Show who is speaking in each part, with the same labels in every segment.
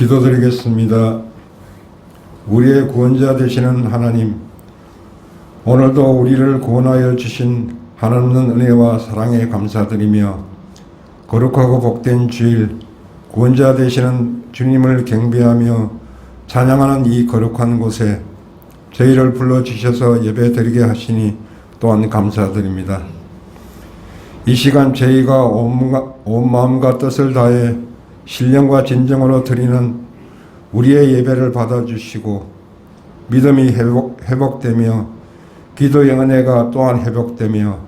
Speaker 1: 기도드리겠습니다. 우리의 구원자 되시는 하나님, 오늘도 우리를 구원하여 주신 한없는 은혜와 사랑에 감사드리며 거룩하고 복된 주일, 구원자 되시는 주님을 경배하며 찬양하는 이 거룩한 곳에 저희를 불러주셔서 예배드리게 하시니 또한 감사드립니다. 이 시간 저희가 온 마음과 뜻을 다해 신령과 진정으로 드리는 우리의 예배를 받아주시고 믿음이 회복되며 기도의 은혜가 또한 회복되며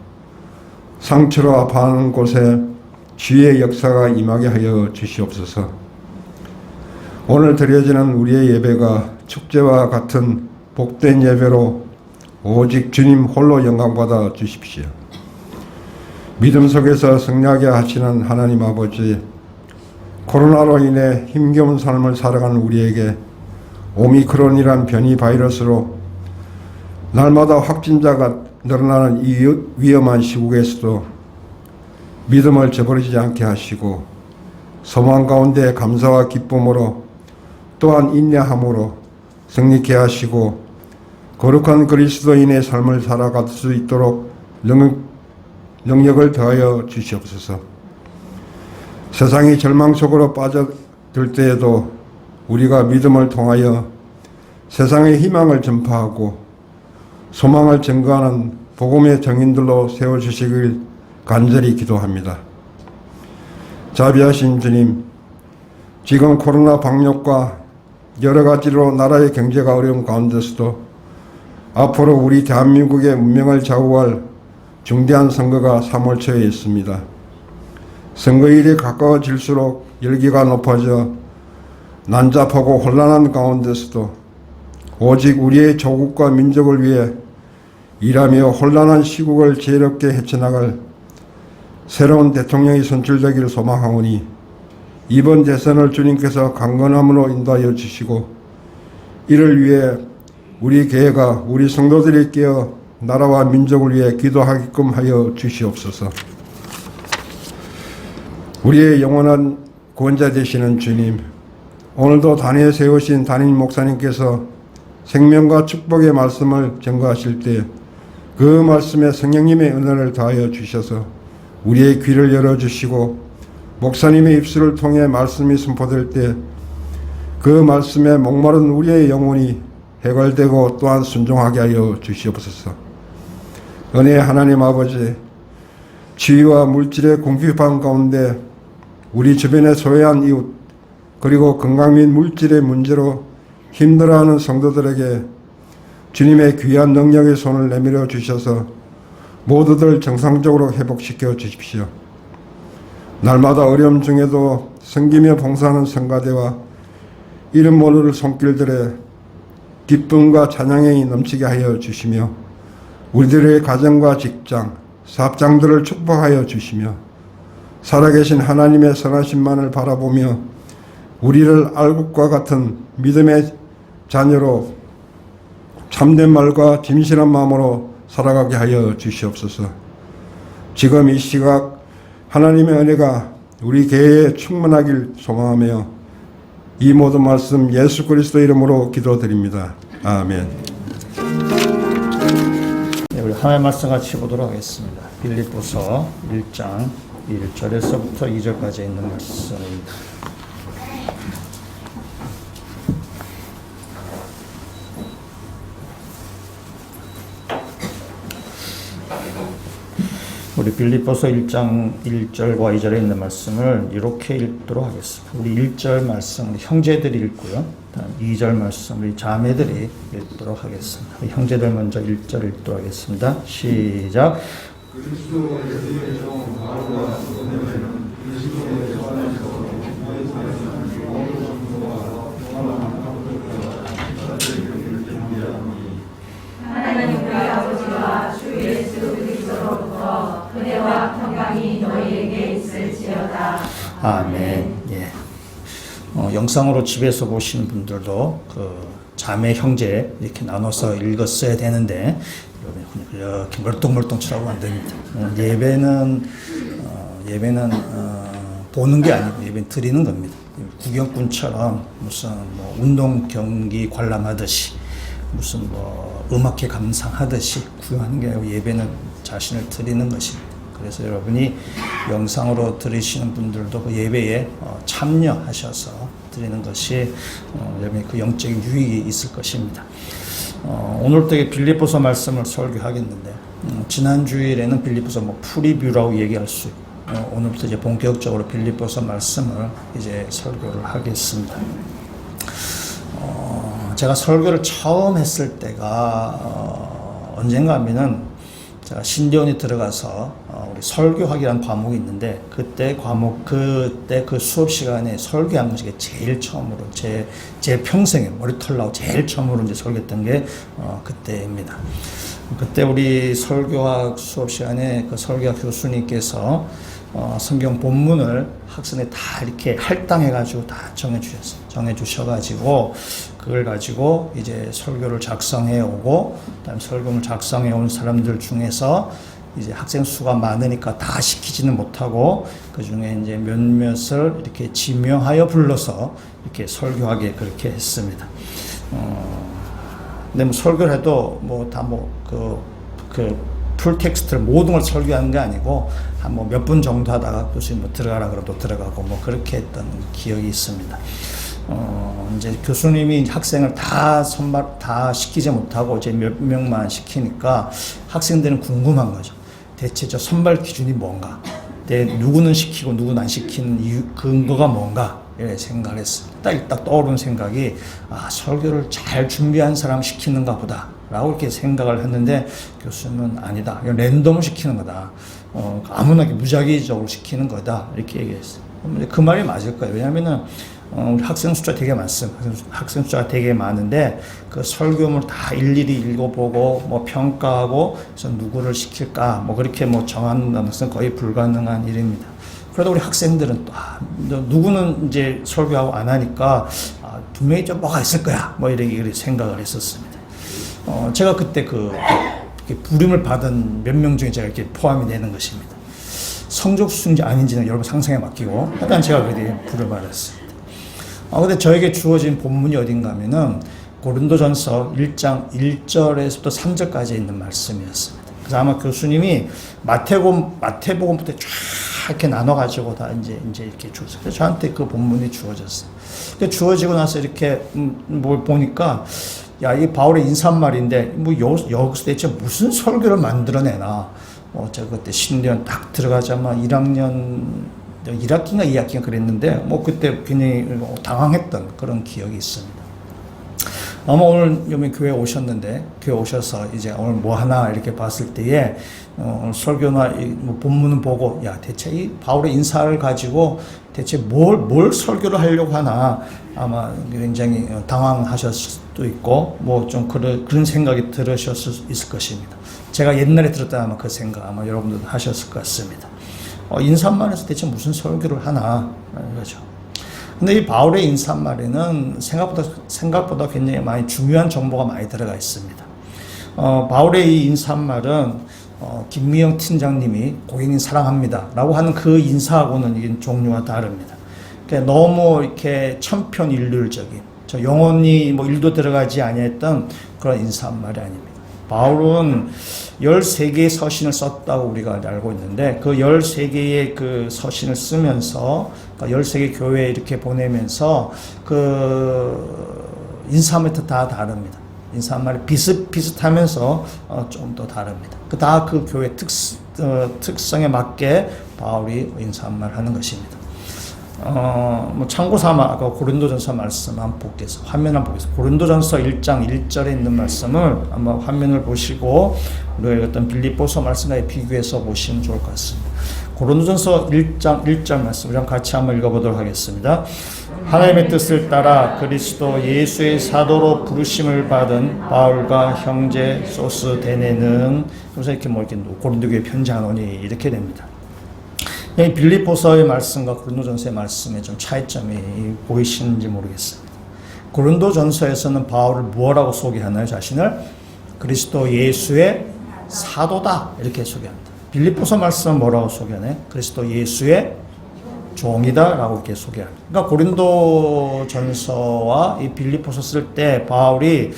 Speaker 1: 상처로 아파하는 곳에 주의 역사가 임하게 하여 주시옵소서. 오늘 드려지는 우리의 예배가 축제와 같은 복된 예배로 오직 주님 홀로 영광받아 주십시오. 믿음 속에서 승리하게 하시는 하나님 아버지, 코로나로 인해 힘겨운 삶을 살아가는 우리에게 오미크론이란 변이 바이러스로 날마다 확진자가 늘어나는 이 위험한 시국에서도 믿음을 저버리지 않게 하시고 소망 가운데 감사와 기쁨으로 또한 인내함으로 승리케 하시고 거룩한 그리스도인의 삶을 살아갈 수 있도록 능력을 더하여 주시옵소서. 세상이 절망 속으로 빠져들 때에도 우리가 믿음을 통하여 세상의 희망을 전파하고 소망을 증거하는 복음의 정인들로 세워주시길 간절히 기도합니다. 자비하신 주님, 지금 코로나 방역과 여러 가지로 나라의 경제가 어려운 가운데서도 앞으로 우리 대한민국의 운명을 좌우할 중대한 선거가 3월 초에 있습니다. 선거일이 가까워질수록 열기가 높아져 난잡하고 혼란한 가운데서도 오직 우리의 조국과 민족을 위해 일하며 혼란한 시국을 지혜롭게 헤쳐나갈 새로운 대통령이 선출되기를 소망하오니 이번 대선을 주님께서 강건함으로 인도하여 주시고 이를 위해 우리 교회가 우리 성도들이 깨어 나라와 민족을 위해 기도하게끔 하여 주시옵소서. 우리의 영원한 구원자 되시는 주님, 오늘도 단위에 세우신 담임 목사님께서 생명과 축복의 말씀을 전가하실 때 그 말씀에 성령님의 은혜를 더하여 주셔서 우리의 귀를 열어주시고 목사님의 입술을 통해 말씀이 선포될 때 그 말씀에 목마른 우리의 영혼이 해결되고 또한 순종하게 하여 주시옵소서. 은혜의 하나님 아버지, 지위와 물질의 궁핍함 가운데 우리 주변의 소외한 이웃 그리고 건강 및 물질의 문제로 힘들어하는 성도들에게 주님의 귀한 능력의 손을 내밀어 주셔서 모두들 정상적으로 회복시켜 주십시오. 날마다 어려움 중에도 섬기며 봉사하는 성가대와 이름 모를 손길들의 기쁨과 찬양이 넘치게 하여 주시며 우리들의 가정과 직장, 사업장들을 축복하여 주시며 살아계신 하나님의 선하심만을 바라보며 우리를 알곡과 같은 믿음의 자녀로 참된 말과 진실한 마음으로 살아가게 하여 주시옵소서. 지금 이 시각 하나님의 은혜가 우리 교회에 충만하길 소망하며 이 모든 말씀 예수 그리스도 이름으로 기도드립니다. 아멘.
Speaker 2: 네, 우리 하나님의 말씀 같이 보도록 하겠습니다. 빌립보서 1장 1절에서부터 2절까지 있는 말씀입니다. 우리 빌립보서 1장 1절과 2절에 있는 말씀을 이렇게 읽도록 하겠습니다. 우리 1절 말씀 형제들이 읽고요. 다음 2절 말씀 우리 자매들이 읽도록 하겠습니다. 형제들 먼저 1절 읽도록 하겠습니다. 시작.
Speaker 3: 하나님 우리 아버지와 주 예수 그리스도로부터 은혜와 평강이 너희에게 있을지어다.
Speaker 2: 아멘. 예. 영상으로 집에서 보시는 분들도 그 자매 형제 이렇게 나눠서 읽었어야 되는데 이렇게 멀뚱멀뚱 치라고 안 됩니다. 예배는 보는 게 아니고 예배는 드리는 겁니다. 구경꾼처럼 무슨 뭐 운동 경기 관람하듯이 무슨 뭐 음악회 감상하듯이 구경하는 게 아니고 예배는 자신을 드리는 것입니다. 그래서 여러분이 영상으로 들으시는 분들도 그 예배에 참여하셔서 드리는 것이 여러분의 그 영적인 유익이 있을 것입니다. 오늘도 빌립보서 말씀을 설교하겠는데 지난 주일에는 빌립보서 뭐 프리뷰라고 얘기할 수 있고 오늘부터 이제 본격적으로 빌립보서 말씀을 이제 설교를 하겠습니다. 제가 설교를 처음 했을 때가 언젠가 하면은 제가 신대원에 들어가서 우리 설교학이라는 과목이 있는데 그때 그 수업 시간에 설교한 것이 제일 처음으로 제 평생에 머리털 나고 제일 처음으로 이제 설교했던 게 그때입니다. 그때 우리 설교학 수업 시간에 그 설교학 교수님께서 성경 본문을 학생에 다 이렇게 할당해가지고 다 정해주셔가지고 그걸 가지고 이제 설교를 작성해 오고, 그다음에 설교를 작성해 온 사람들 중에서 이제 학생 수가 많으니까 다 시키지는 못하고 그 중에 이제 몇몇을 이렇게 지명하여 불러서 이렇게 설교하게 그렇게 했습니다. 근데 뭐 설교를 해도 뭐 다 풀 텍스트를 모든 걸 설교하는 게 아니고 한 뭐 몇 분 정도 하다가 교수님 뭐 들어가라 그러도 들어가고 뭐 그렇게 했던 기억이 있습니다. 이제 교수님이 학생을 다 시키지 못하고 이제 몇 명만 시키니까 학생들은 궁금한 거죠. 대체 저 선발 기준이 뭔가? 누구는 시키고 누구는 안 시키는 이유, 근거가 뭔가? 이렇게 생각을 했어요. 딱 떠오른 생각이, 설교를 잘 준비한 사람 시키는가 보다. 라고 이렇게 생각을 했는데, 교수님은 아니다. 이건 랜덤을 시키는 거다. 아무나 무작위적으로 시키는 거다. 이렇게 얘기했어요. 그 말이 맞을 거예요. 왜냐면은, 우리 학생 숫자 되게 많습니다. 학생 숫자가 되게 많은데 그 설교물 다 일일이 읽어보고 뭐 평가하고 그래서 누구를 시킬까 뭐 그렇게 뭐 정하는 것은 거의 불가능한 일입니다. 그래도 우리 학생들은 또 누구는 이제 설교하고 안 하니까 분명히 좀 뭐가 있을 거야 뭐 이렇게 생각을 했었습니다. 제가 그때 부름을 받은 몇 명 중에 제가 이렇게 포함이 되는 것입니다. 성적 수준인지 아닌지는 여러분 상상에 맡기고 일단 제가 그때 부름을 받았어요. 근데 저에게 주어진 본문이 어딘가 하면은 고린도전서 1장 1절에서부터 3절까지 있는 말씀이었습니다. 그래서 아마 교수님이 마태복음부터 쫙 이렇게 나눠가지고 다 이제 이렇게 주었어요. 그래서 저한테 그 본문이 주어졌어요. 주어지고 나서 이렇게 뭘 보니까 이 바울의 인사말인데 뭐 여기서 대체 무슨 설교를 만들어내나. 제가 그때 신대원 딱 들어가자마자 1학기인가 2학기인가 그랬는데 뭐 그때 굉장히 당황했던 그런 기억이 있습니다. 아마 오늘 여기 교회 오셨는데 교회 오셔서 이제 오늘 뭐 하나 이렇게 봤을 때에 오늘 설교나 뭐 본문을 보고 대체 이 바울의 인사를 가지고 대체 뭘 설교를 하려고 하나 아마 굉장히 당황하셨을 수도 있고 뭐 좀 그런 생각이 들으셨을 수 있을 것입니다. 제가 옛날에 들었던 아마 그 생각 아마 여러분들도 하셨을 것 같습니다. 인사말에서 대체 무슨 설교를 하나 이거죠. 근데 이 바울의 인사말에는 생각보다 굉장히 많이 중요한 정보가 많이 들어가 있습니다. 바울의 이 인사말은 김미영 팀장님이 고객님 사랑합니다 라고 하는 그 인사하고는 이게 종류가 다릅니다. 그러니까 너무 이렇게 천편일률적인 영혼이 뭐 일도 들어가지 아니했던 그런 인사말이 아닙니다. 바울은 13개의 서신을 썼다고 우리가 알고 있는데 그 13개의 그 서신을 쓰면서 13개 교회에 이렇게 보내면서 그 인사말이 다 다릅니다. 인사말이 비슷하면서 좀 더 다릅니다. 다 그 교회 특성에 맞게 바울이 인사말 하는 것입니다. 뭐 참고 삼아 아까 고린도전서 말씀 한번 보겠습니다. 화면 한번 보겠습니다. 고린도전서 1장 1절에 있는 말씀을 한번 화면을 보시고 우리가 어떤 빌립보서 말씀과 비교해서 보시면 좋을 것 같습니다. 고린도전서 1장 1절 말씀 우리 같이 한번 읽어보도록 하겠습니다. 하나님의 뜻을 따라 그리스도 예수의 사도로 부르심을 받은 바울과 형제 소스데네는 그래서 이렇게 뭐 이렇게 고린도 교회 편지하노니 이렇게 됩니다. 이 빌립보서의 말씀과 고린도전서의 말씀에 좀 차이점이 보이시는지 모르겠습니다. 고린도전서에서는 바울을 무엇라고 소개하나요? 자신을 그리스도 예수의 사도다 이렇게 소개합니다. 빌립보서 말씀은 뭐라고 소개하나요? 그리스도 예수의 종이다라고 이렇게 소개합니다. 그러니까 고린도전서와 이 빌립보서 쓸 때 바울이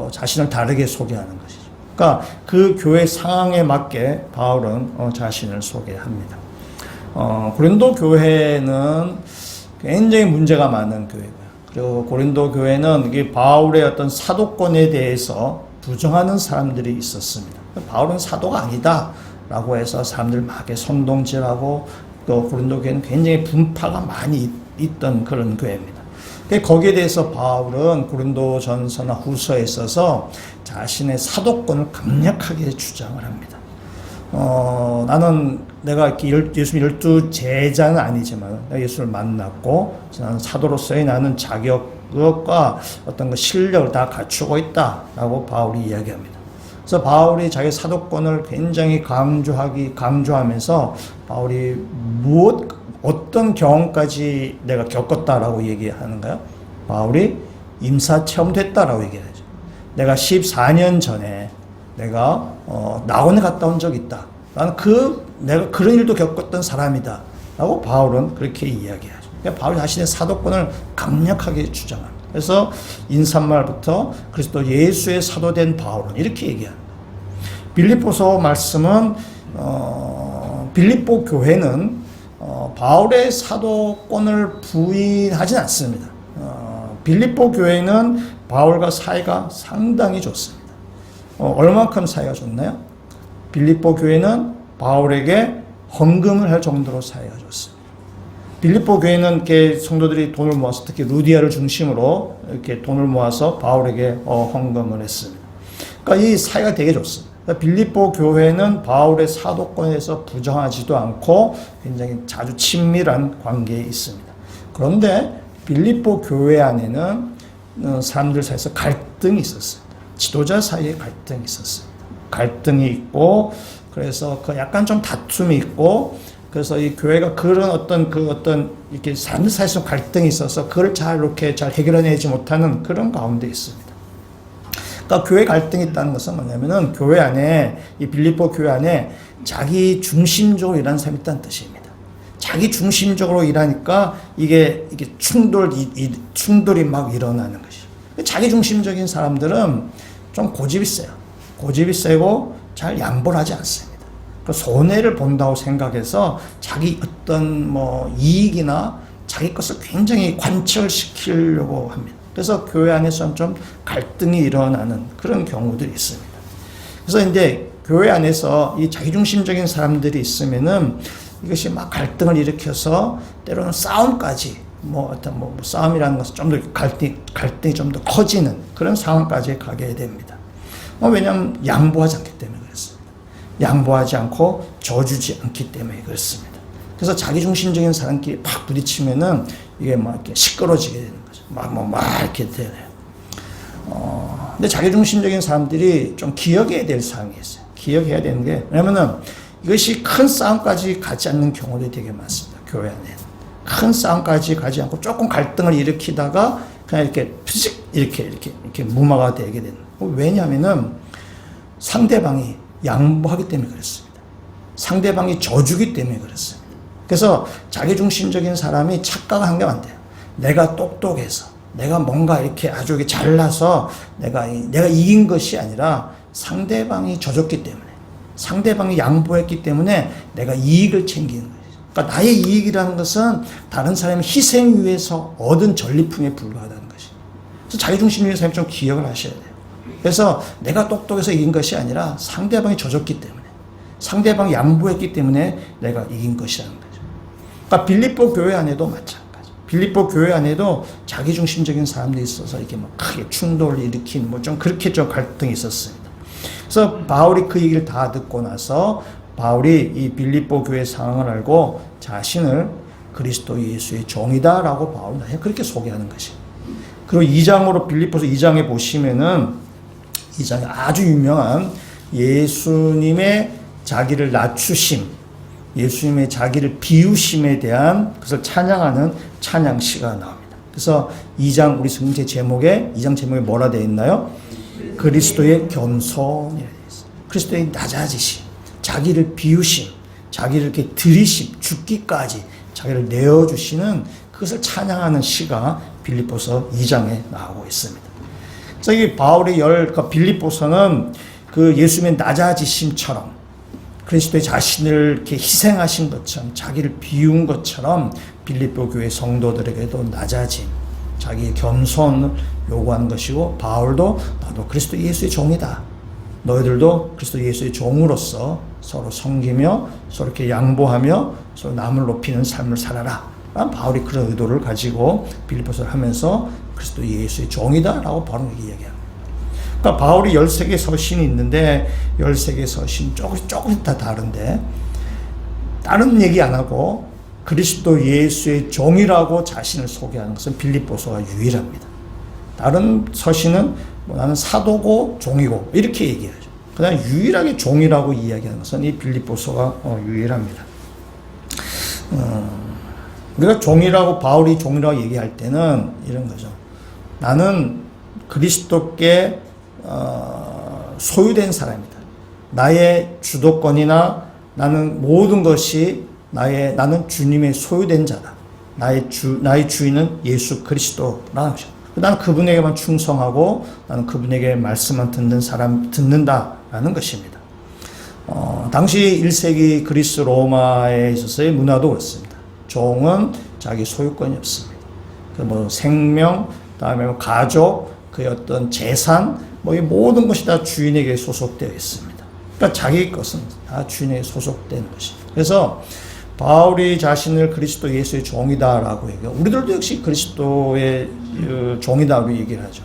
Speaker 2: 자신을 다르게 소개하는 것이죠. 그러니까 그 교회 상황에 맞게 바울은 자신을 소개합니다. 고린도 교회는 굉장히 문제가 많은 교회고요. 그리고 고린도 교회는 이게 바울의 어떤 사도권에 대해서 부정하는 사람들이 있었습니다. 바울은 사도가 아니다라고 해서 사람들 막 선동질하고 또 고린도 교회는 굉장히 분파가 많이 있던 그런 교회입니다. 거기에 대해서 바울은 고린도전서나 후서에 있어서 자신의 사도권을 강력하게 주장을 합니다. 나는 내가 이렇게 예수님 12제자는 아니지만 예수를 만났고 나는 사도로서의 나는 자격과 어떤 그 실력을 다 갖추고 있다라고 바울이 이야기합니다. 그래서 바울이 자기 사도권을 굉장히 강조하면서 바울이 어떤 경험까지 내가 겪었다라고 얘기하는가요? 바울이 임사체험됐다라고 얘기하죠. 내가 14년 전에 내가 낙원에 갔다 온 적이 있다. 나는 내가 그런 일도 겪었던 사람이다. 라고 바울은 그렇게 이야기하죠. 그러니까 바울이 자신의 사도권을 강력하게 주장합니다. 그래서 인사말부터 그리스도 예수의 사도된 바울은 이렇게 얘기합니다. 빌립보서 말씀은 빌립보 교회는 바울의 사도권을 부인하진 않습니다. 빌립보 교회는 바울과 사이가 상당히 좋습니다. 얼마만큼 사이가 좋나요? 빌립보 교회는 바울에게 헌금을 할 정도로 사이가 좋습니다. 빌립보 교회는 이렇게 성도들이 돈을 모아서 특히 루디아를 중심으로 이렇게 돈을 모아서 바울에게 헌금을 했습니다. 그러니까 이 사이가 되게 좋습니다. 빌립보 교회는 바울의 사도권에 대해서 부정하지도 않고 굉장히 자주 친밀한 관계에 있습니다. 그런데 빌립보 교회 안에는 사람들 사이에서 갈등이 있었습니다. 지도자 사이에 갈등이 있었습니다. 갈등이 있고 그래서 약간 좀 다툼이 있고 그래서 이 교회가 그런 어떤 이렇게 사람들 사이에서 갈등이 있어서 그걸 잘 해결해내지 못하는 그런 가운데 있습니다. 그러니까 교회 갈등이 있다는 것은 뭐냐면은 교회 안에 이 빌립보 교회 안에 자기 중심적으로 일하는 사람이 있다는 뜻입니다. 자기 중심적으로 일하니까 이게 충돌이 막 일어나는 것이죠. 자기 중심적인 사람들은 좀 고집이 세요. 고집이 세고 잘 양보를 하지 않습니다. 손해를 본다고 생각해서 자기 어떤 이익이나 자기 것을 굉장히 관철시키려고 합니다. 그래서 교회 안에서 좀 갈등이 일어나는 그런 경우들이 있습니다. 그래서 이제 교회 안에서 이 자기중심적인 사람들이 있으면은 이것이 막 갈등을 일으켜서 때로는 싸움까지 싸움이라는 것은 좀 더 갈등이 좀 더 커지는 그런 상황까지 가게 됩니다. 왜냐하면 양보하지 않기 때문에 그렇습니다. 양보하지 않고 져주지 않기 때문에 그렇습니다. 그래서 자기중심적인 사람끼리 팍 부딪히면은 이게 막 이렇게 시끄러지게 되는 거죠. 막 이렇게 되네요. 근데 자기중심적인 사람들이 좀 기억해야 될 사항이 있어요. 기억해야 되는 게, 왜냐면은 이것이 큰 싸움까지 가지 않는 경우들이 되게 많습니다. 교회 안에. 큰 싸움까지 가지 않고 조금 갈등을 일으키다가 그냥 이렇게 무마가 되게 되는. 왜냐하면은 상대방이 양보하기 때문에 그렇습니다. 상대방이 져주기 때문에 그렇습니다. 그래서 자기중심적인 사람이 착각한 게 안 돼요. 내가 똑똑해서, 내가 뭔가 이렇게 아주 잘나서 내가 이긴 것이 아니라 상대방이 져줬기 때문에, 상대방이 양보했기 때문에 내가 이익을 챙기는 거예요. 그러니까 나의 이익이라는 것은 다른 사람의 희생 위해서 얻은 전리품에 불과하다는 것이에요. 그래서 자기중심적인 사람이 좀 기억을 하셔야 돼요. 그래서 내가 똑똑해서 이긴 것이 아니라 상대방이 져줬기 때문에, 상대방이 양보했기 때문에 내가 이긴 것이라는 거죠. 그러니까 빌립보 교회 안에도 마찬가지. 빌립보 교회 안에도 자기중심적인 사람들이 있어서 이렇게 막 크게 충돌을 일으킨 좀 그렇게 좀 갈등이 있었습니다. 그래서 바울이 그 얘기를 다 듣고 나서 바울이 이 빌립보 교회 상황을 알고 자신을 그리스도 예수의 종이다라고 바울은 그렇게 소개하는 것이에요. 그리고 2장으로 빌립보서 2장에 보시면은 2장에 아주 유명한 예수님의 자기를 낮추심, 예수님의 자기를 비우심에 대한 그것을 찬양하는 찬양시가 나옵니다. 그래서 2장 우리 성경제 제목에 2장 제목에 뭐라 되어 있나요? 그리스도의 겸손이라 되어 있어요. 그리스도의 낮아지심, 자기를 비우심, 자기를 이렇게 들이심, 죽기까지 자기를 내어주시는 그것을 찬양하는 시가 빌립보서 2장에 나오고 있습니다. 그래서 이 바울의 빌립보서는 그 예수님의 낮아지심처럼 그리스도의 자신을 이렇게 희생하신 것처럼 자기를 비운 것처럼 빌립보 교회 성도들에게도 낮아짐, 자기의 겸손을 요구하는 것이고 바울도 나도 그리스도 예수의 종이다. 너희들도 그리스도 예수의 종으로서 서로 섬기며 서로 이렇게 양보하며 서로 남을 높이는 삶을 살아라. 바울이 그런 의도를 가지고 빌립보서를 하면서 그리스도 예수의 종이다라고 바울은 이야기합니다. 그러니까 바울이 13개 서신이 있는데 13개 서신 조금씩 다 다른데 다른 얘기 안 하고 그리스도 예수의 종이라고 자신을 소개하는 것은 빌립보서가 유일합니다. 다른 서신은 나는 사도고 종이고 이렇게 얘기하죠. 그냥 유일하게 종이라고 이야기하는 것은 이 빌립보서가 유일합니다. 우리가 종이라고 바울이 종이라고 얘기할 때는 이런 거죠. 나는 그리스도께 소유된 사람이다. 나의 주도권이나 나는 모든 것이 나는 주님의 소유된 자다. 나의 주인은 예수 그리스도라는 것이죠. 나는 그분에게만 충성하고 나는 그분에게 말씀만 듣는다라는 것입니다. 당시 1세기 그리스 로마에 있어서의 문화도 그렇습니다. 종은 자기 소유권이 없습니다. 생명, 다음에 가족, 그의 어떤 재산, 이 모든 것이 다 주인에게 소속되어 있습니다. 그러니까 자기 것은 다 주인에게 소속된 것입니다. 그래서 바울이 자신을 그리스도 예수의 종이다라고 얘기하고 우리들도 역시 그리스도의 종이다고 얘기를 하죠.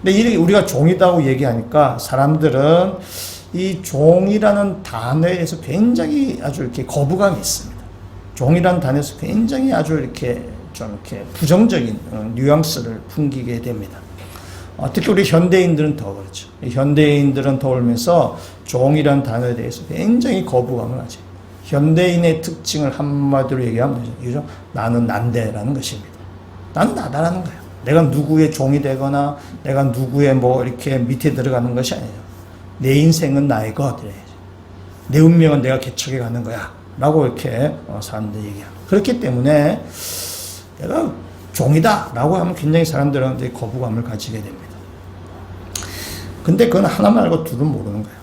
Speaker 2: 근데 이렇게 우리가 종이다고 얘기하니까 사람들은 이 종이라는 단어에 대해서 굉장히 아주 이렇게 거부감이 있습니다. 종이라는 단어에서 굉장히 아주 이렇게 좀 이렇게 부정적인 뉘앙스를 풍기게 됩니다. 특히 우리 현대인들은 더 그렇죠. 현대인들은 더 울면서 종이라는 단어에 대해서 굉장히 거부감을 하죠. 현대인의 특징을 한마디로 얘기하면 되죠. 나는 난데라는 것입니다. 나는 나다라는 거예요. 내가 누구의 종이 되거나 내가 누구의 이렇게 밑에 들어가는 것이 아니에요. 내 인생은 나의 것. 내 운명은 내가 개척해 가는 거야. 라고 이렇게 사람들이 얘기합니다. 그렇기 때문에 내가 종이다. 라고 하면 굉장히 사람들은 거부감을 가지게 됩니다. 근데 그건 하나 말고 둘은 모르는 거예요.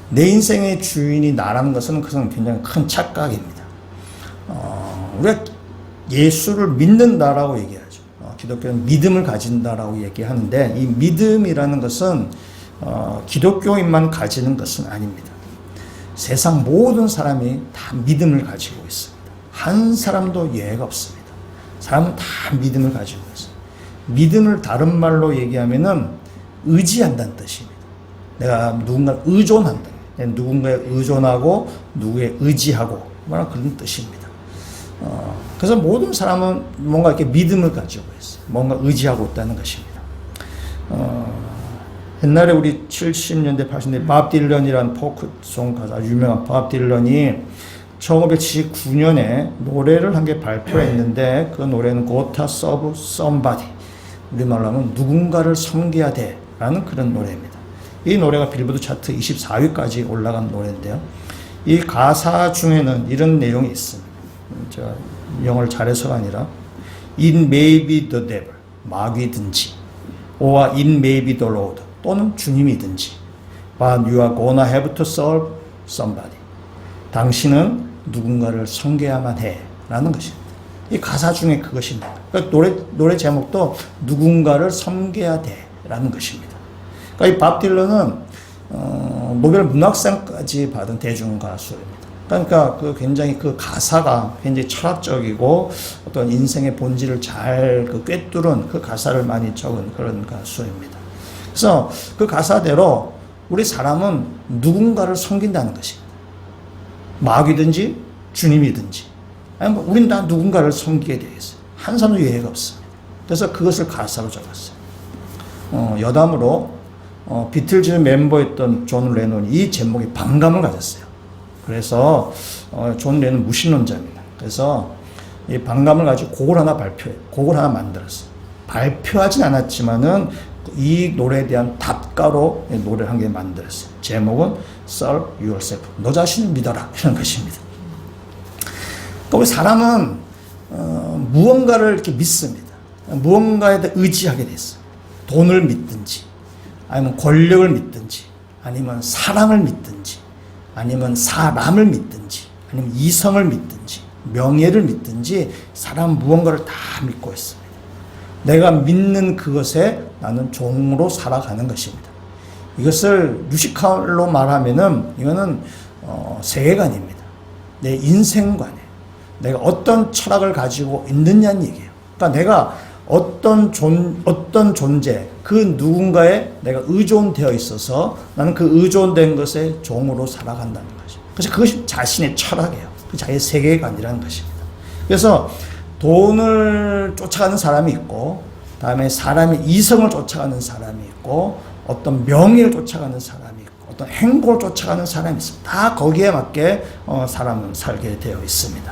Speaker 2: 내 인생의 주인이 나라는 것은 그것은 굉장히 큰 착각입니다. 우리가 예수를 믿는다라고 얘기하죠. 기독교는 믿음을 가진다라고 얘기하는데 이 믿음이라는 것은 기독교인만 가지는 것은 아닙니다. 세상 모든 사람이 다 믿음을 가지고 있습니다. 한 사람도 예외가 없습니다. 사람은 다 믿음을 가지고 있어요. 믿음을 다른 말로 얘기하면은 의지한다는 뜻입니다. 내가 누군가를 의존한다. 누군가에 의존하고 누구에 의지하고 그런 뜻입니다. 그래서 모든 사람은 뭔가 이렇게 믿음을 가지고 있어요. 뭔가 의지하고 있다는 것입니다. 옛날에 우리 70년대 80년대 밥 딜런이라는 포크송 가수 유명한 밥 딜런이 1979년에 노래를 한 개 발표했는데 그 노래는 Gotta Serve Somebody, 우리말로 하면 누군가를 섬겨야 돼 라는 그런 노래입니다. 이 노래가 빌보드 차트 24위까지 올라간 노래인데요. 이 가사 중에는 이런 내용이 있습니다. 제가 영어를 잘해서가 아니라 It may be the devil, 마귀든지 or it may be the Lord, 또는 주님이든지 But you are gonna have to serve somebody. 당신은 누군가를 섬겨야만 해 라는 것입니다. 이 가사 중에 그것이 나와요. 그러니까 노래 제목도 누군가를 섬겨야 돼 라는 것입니다. 그러니까 이 밥 딜런은 노벨 문학상까지 받은 대중 가수입니다. 그러니까 굉장히 그 가사가 굉장히 철학적이고 어떤 인생의 본질을 잘 꿰뚫은 그 가사를 많이 적은 그런 가수입니다. 그래서 그 가사대로 우리 사람은 누군가를 섬긴다는 것입니다. 마귀든지 주님이든지 아니면 우린 다 누군가를 섬기게 되어 있어요. 한 사람도 예외가 없습니다. 그래서 그것을 가사로 적었어요. 여담으로 비틀즈 멤버였던 존 레논이 이 제목에 반감을 가졌어요. 그래서 존 레논 무신론자입니다. 그래서 이 반감을 가지고 곡을 하나 발표해요. 곡을 하나 만들었어요. 발표하진 않았지만은 이 노래에 대한 답가로 노래를 한 개 만들었어요. 제목은 Serve Yourself, 너 자신을 믿어라, 이런 것입니다. 그러니까 우리 사람은 무언가를 이렇게 믿습니다. 무언가에 대해 의지하게 됐어요. 돈을 믿든지, 아니면 권력을 믿든지, 아니면 사랑을 믿든지, 아니면 사람을 믿든지, 아니면 이성을 믿든지, 명예를 믿든지, 사람 무언가를 다 믿고 있습니다. 내가 믿는 그것에 나는 종으로 살아가는 것입니다. 이것을 유식화로 말하면은 이거는 세계관입니다. 내 인생관에 내가 어떤 철학을 가지고 있느냐는 얘기예요. 그러니까 내가 어떤 존재, 그 누군가에 내가 의존되어 있어서 나는 그 의존된 것에 종으로 살아간다는 거죠. 그래서 그것이 자신의 철학이에요. 그 자기의 세계관이라는 것입니다. 그래서 돈을 쫓아가는 사람이 있고, 다음에 사람이 이성을 쫓아가는 사람이 있고, 어떤 명예를 쫓아가는 사람이 있고, 어떤 행복을 쫓아가는 사람이 있습니다. 다 거기에 맞게 사람은 살게 되어 있습니다.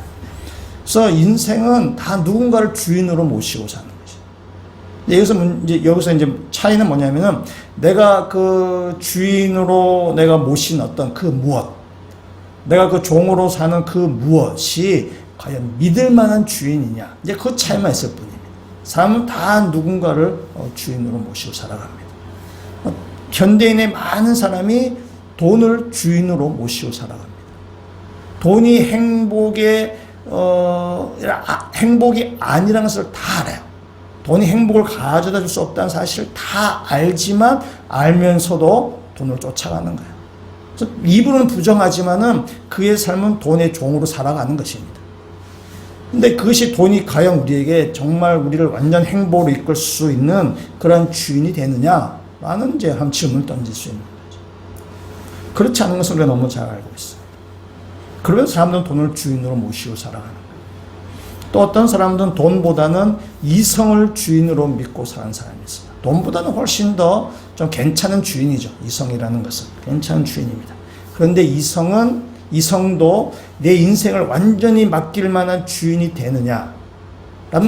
Speaker 2: 그래서 인생은 다 누군가를 주인으로 모시고 사는 거죠. 여기서 이제 차이는 뭐냐면은 내가 그 주인으로 내가 모신 어떤 그 무엇, 내가 그 종으로 사는 그 무엇이 과연 믿을 만한 주인이냐, 이제 그 차이만 있을 뿐입니다. 사람은 다 누군가를 주인으로 모시고 살아갑니다. 현대인의 많은 사람이 돈을 주인으로 모시고 살아갑니다. 돈이 행복이 아니라는 것을 다 알아요. 돈이 행복을 가져다 줄 수 없다는 사실을 다 알지만 알면서도 돈을 쫓아가는 거예요. 그래서 일부는 부정하지만은 그의 삶은 돈의 종으로 살아가는 것입니다. 근데 그것이 돈이 과연 우리에게 정말 우리를 완전 행복으로 이끌 수 있는 그런 주인이 되느냐라는 이제 한 질문을 던질 수 있는 거죠. 그렇지 않은 것을 우리가 너무 잘 알고 있어요. 그러면서 사람들은 돈을 주인으로 모시고 살아가는 거예요. 또 어떤 사람들은 돈보다는 이성을 주인으로 믿고 사는 사람이 있습니다. 돈보다는 훨씬 더 좀 괜찮은 주인이죠. 이성이라는 것은 괜찮은 주인입니다. 그런데 이성도 내 인생을 완전히 맡길 만한 주인이 되느냐라는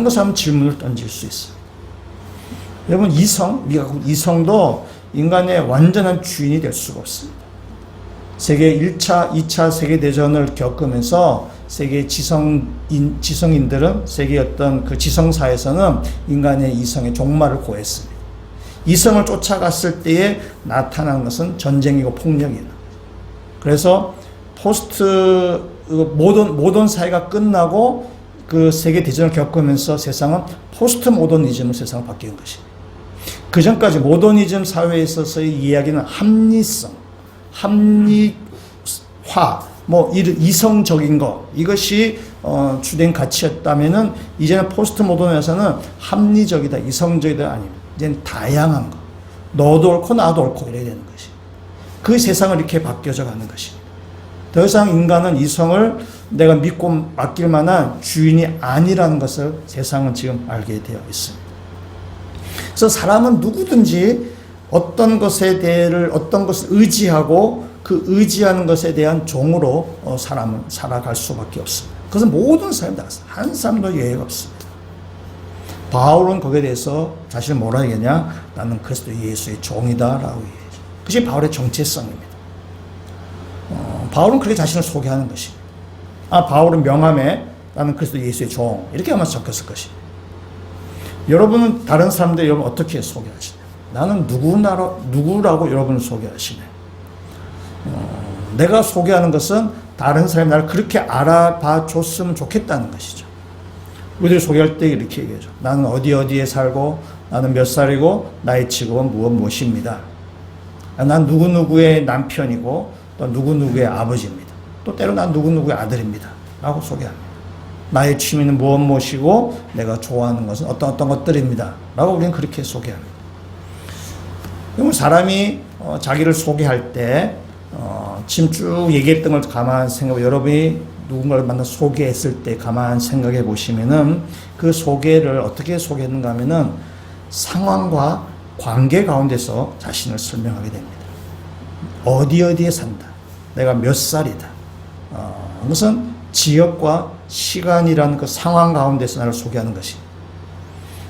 Speaker 2: 것을 한번 질문을 던질 수 있습니다. 여러분, 이성도 인간의 완전한 주인이 될 수가 없습니다. 세계 1차, 2차 세계대전을 겪으면서 세계 지성인들은 세계 어떤 그 지성사에서는 인간의 이성의 종말을 고했습니다. 이성을 쫓아갔을 때에 나타난 것은 전쟁이고 폭력이에요. 그래서 모던 사회가 끝나고 그 세계대전을 겪으면서 세상은 포스트 모더니즘으로 세상을 바뀐 것입니다. 그 전까지 모더니즘 사회에 있어서의 이야기는 합리성, 합리화, 이성적인 것, 이것이 주된 가치였다면은 이제는 포스트 모던에서는 합리적이다, 이성적이다 아닙니다. 이제는 다양한 것, 너도 옳고 나도 옳고 이래야 되는 것이. 그 세상을 이렇게 바뀌어져 가는 것입니다. 더 이상 인간은 이성을 내가 믿고 맡길 만한 주인이 아니라는 것을 세상은 지금 알게 되어 있습니다. 그래서 사람은 누구든지 어떤 것을 의지하고 그 의지하는 것에 대한 종으로 사람은 살아갈 수밖에 없습니다. 그것은 모든 사람이 다 한 사람도 예외가 없습니다. 바울은 거기에 대해서 자신을 뭐라 얘기하냐? 나는 그리스도 예수의 종이다라고 얘기하죠. 그것이 바울의 정체성입니다. 바울은 그렇게 자신을 소개하는 것입니다. 바울은 명함에 나는 그리스도 예수의 종 이렇게 아마 적혔을 것입니다. 여러분은 다른 사람들 여러분 어떻게 소개하시나요? 나는 누구라고 여러분을 소개하시나요? 내가 소개하는 것은 다른 사람이 나를 그렇게 알아봐 줬으면 좋겠다는 것이죠. 우리들 소개할 때 이렇게 얘기하죠. 나는 어디에 살고 나는 몇 살이고 나의 직업은 무엇입니다. 난 누구누구의 남편이고 또 누구누구의 아버지입니다. 또 때로 난 누구누구의 아들입니다. 라고 소개합니다. 나의 취미는 무엇이고 내가 좋아하는 것은 어떤 것들입니다. 라고 우리는 그렇게 소개합니다. 그러면 사람이 자기를 소개할 때 지금 쭉 얘기했던 걸 가만 생각해 여러분이 누군가를 만나 소개했을 때 가만 생각해 보시면은 그 소개를 어떻게 소개했는가 하면은 상황과 관계 가운데서 자신을 설명하게 됩니다. 어디에 산다. 내가 몇 살이다. 그것은 지역과 시간이라는 그 상황 가운데서 나를 소개하는 것이.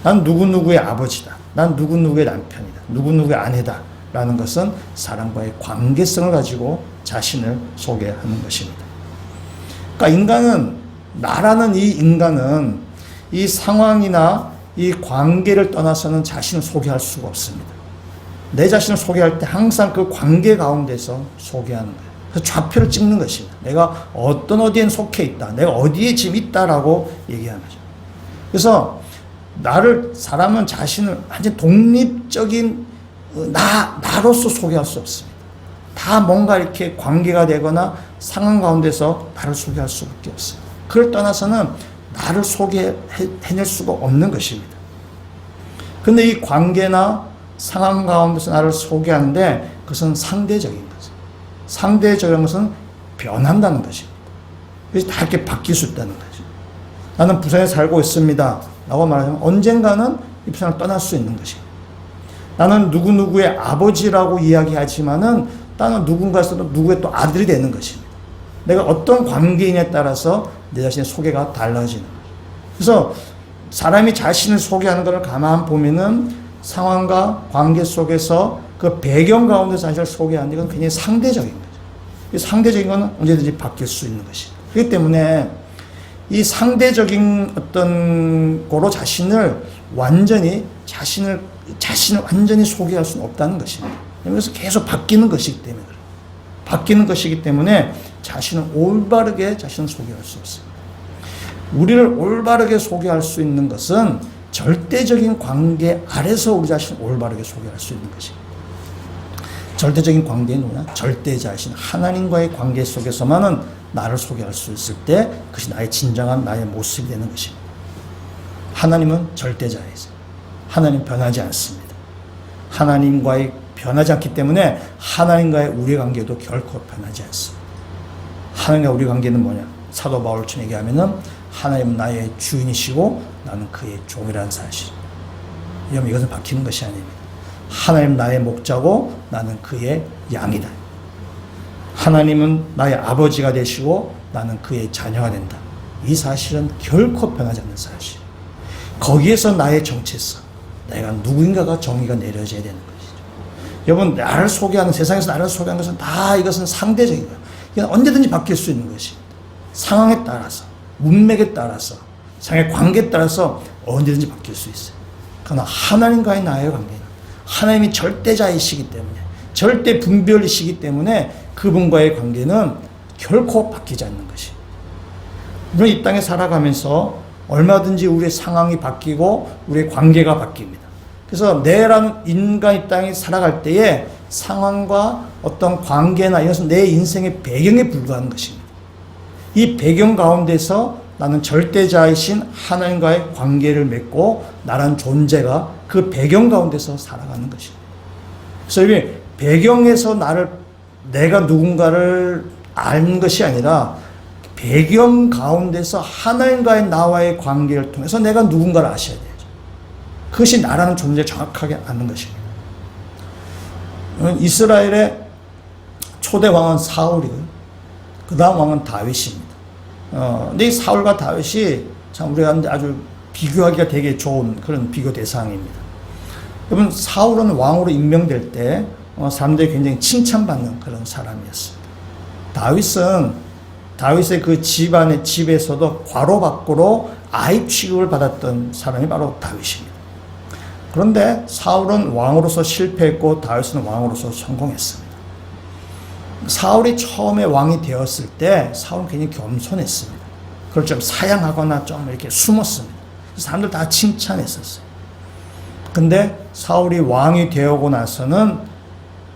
Speaker 2: 난 누구누구의 아버지다. 난 누구누구의 남편이다. 누구누구의 아내다. 라는 것은 사람과의 관계성을 가지고 자신을 소개하는 것입니다. 그러니까 인간은 나라는 이 인간은 이 상황이나 이 관계를 떠나서는 자신을 소개할 수가 없습니다. 내 자신을 소개할 때 항상 그 관계 가운데서 소개하는 거예요. 그래서 좌표를 찍는 것입니다. 내가 어떤 어디에 속해 있다. 내가 어디에 지금 있다라고 얘기하는 거죠. 그래서 사람은 자신을 완전 독립적인 나로서 소개할 수 없습니다. 다 뭔가 이렇게 관계가 되거나 상황 가운데서 나를 소개할 수밖에 없어요. 그걸 떠나서는 나를 소개해낼 수가 없는 것입니다. 근데 이 관계나 상황 가운데서 나를 소개하는데 그것은 상대적인 거죠. 상대적인 것은 변한다는 것입니다. 그래서 다 이렇게 바뀔 수 있다는 거죠. 나는 부산에 살고 있습니다. 라고 말하면 언젠가는 이 부산을 떠날 수 있는 것입니다. 나는 누구누구의 아버지라고 이야기하지만은 나는 누군가에서도 누구의 또 아들이 되는 것입니다. 내가 어떤 관계인에 따라서 내 자신의 소개가 달라지는 거예요. 그래서 사람이 자신을 소개하는 것을 가만 보면은 상황과 관계 속에서 그 배경 가운데서 자신을 소개하는 이건 굉장히 상대적인 거죠. 이 상대적인 것은 언제든지 바뀔 수 있는 것입니다. 그렇기 때문에 이 상대적인 어떤 거로 자신을 완전히 소개할 수는 없다는 것입니다. 그래서 계속 바뀌는 것이기 때문에 그래요. 바뀌는 것이기 때문에 자신을 올바르게 자신을 소개할 수 없습니다. 우리를 올바르게 소개할 수 있는 것은 절대적인 관계 아래서 우리 자신을 올바르게 소개할 수 있는 것입니다. 절대적인 관계는 뭐냐? 절대자이신 하나님과의 관계 속에서만은 나를 소개할 수 있을 때 그것이 나의 진정한 나의 모습이 되는 것입니다. 하나님은 절대자이세요. 하나님 변하지 않습니다. 하나님과의 변하지 않기 때문에 하나님과의 우리 관계도 결코 변하지 않습니다. 하나님과 우리 관계는 뭐냐? 사도 바울처럼 얘기하면은 하나님은 나의 주인이시고 나는 그의 종이라는 사실. 여러분 이것은 바뀌는 것이 아닙니다. 하나님 나의 목자고 나는 그의 양이다. 하나님은 나의 아버지가 되시고 나는 그의 자녀가 된다. 이 사실은 결코 변하지 않는 사실. 거기에서 나의 정체성, 내가 누구인가가 정의가 내려져야 되는 것이죠. 여러분 나를 소개하는 세상에서 나를 소개하는 것은 다 이것은 상대적인 거예요. 이건 언제든지 바뀔 수 있는 것입니다. 상황에 따라서, 문맥에 따라서, 상의 관계에 따라서 언제든지 바뀔 수 있어요. 그러나 하나님과의 나의 관계는 하나님이 절대자이시기 때문에 절대 분별이시기 때문에 그분과의 관계는 결코 바뀌지 않는 것입니다. 우리는 이 땅에 살아가면서 얼마든지 우리의 상황이 바뀌고 우리의 관계가 바뀝니다. 그래서 내라는 인간 이 땅에 살아갈 때에 상황과 어떤 관계나 이것은 내 인생의 배경에 불과한 것입니다. 이 배경 가운데서 나는 절대자이신 하나님과의 관계를 맺고 나란 존재가 그 배경 가운데서 살아가는 것입니다. 그래서 이 배경에서 내가 누군가를 아는 것이 아니라 배경 가운데서 하나님과의 나와의 관계를 통해서 내가 누군가를 아셔야 되죠. 그것이 나라는 존재를 정확하게 아는 것입니다. 이스라엘의 초대 왕은 사울이고요. 그 다음 왕은 다윗입니다. 근데 이 사울과 다윗이 참 우리가 아주 비교하기가 되게 좋은 그런 비교 대상입니다. 여러분 사울은 왕으로 임명될 때 사람들이 굉장히 칭찬받는 그런 사람이었습니다. 다윗의 그 집에서도 과로 밖으로 아이 취급을 받았던 사람이 바로 다윗입니다. 그런데 사울은 왕으로서 실패했고 다윗은 왕으로서 성공했습니다. 사울이 처음에 왕이 되었을 때 사울은 굉장히 겸손했습니다. 그걸 좀 사양하거나 좀 이렇게 숨었습니다. 사람들 다 칭찬했었어요. 근데 사울이 왕이 되고 나서는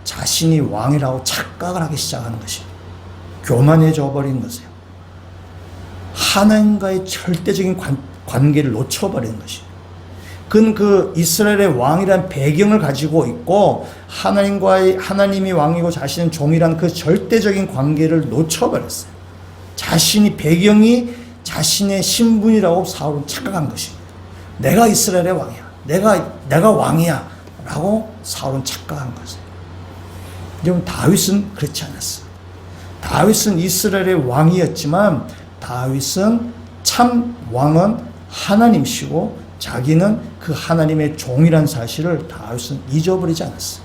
Speaker 2: 자신이 왕이라고 착각을 하기 시작하는 것입니다. 교만해져 버린 것이에요. 하나님과의 절대적인 관계를 놓쳐버리는 것이에요. 그는 그 이스라엘의 왕이라는 배경을 가지고 있고 하나님이 왕이고 자신은 종이라는 그 절대적인 관계를 놓쳐버렸어요. 자신이 배경이 자신의 신분이라고 사울은 착각한 것입니다. 내가 이스라엘의 왕이야. 내가 왕이야. 라고 사울은 착각한 것이에요. 여러분 다윗은 그렇지 않았어요. 다윗은 이스라엘의 왕이었지만 다윗은 참 왕은 하나님이시고 자기는 그 하나님의 종이란 사실을 다윗은 잊어버리지 않았어요.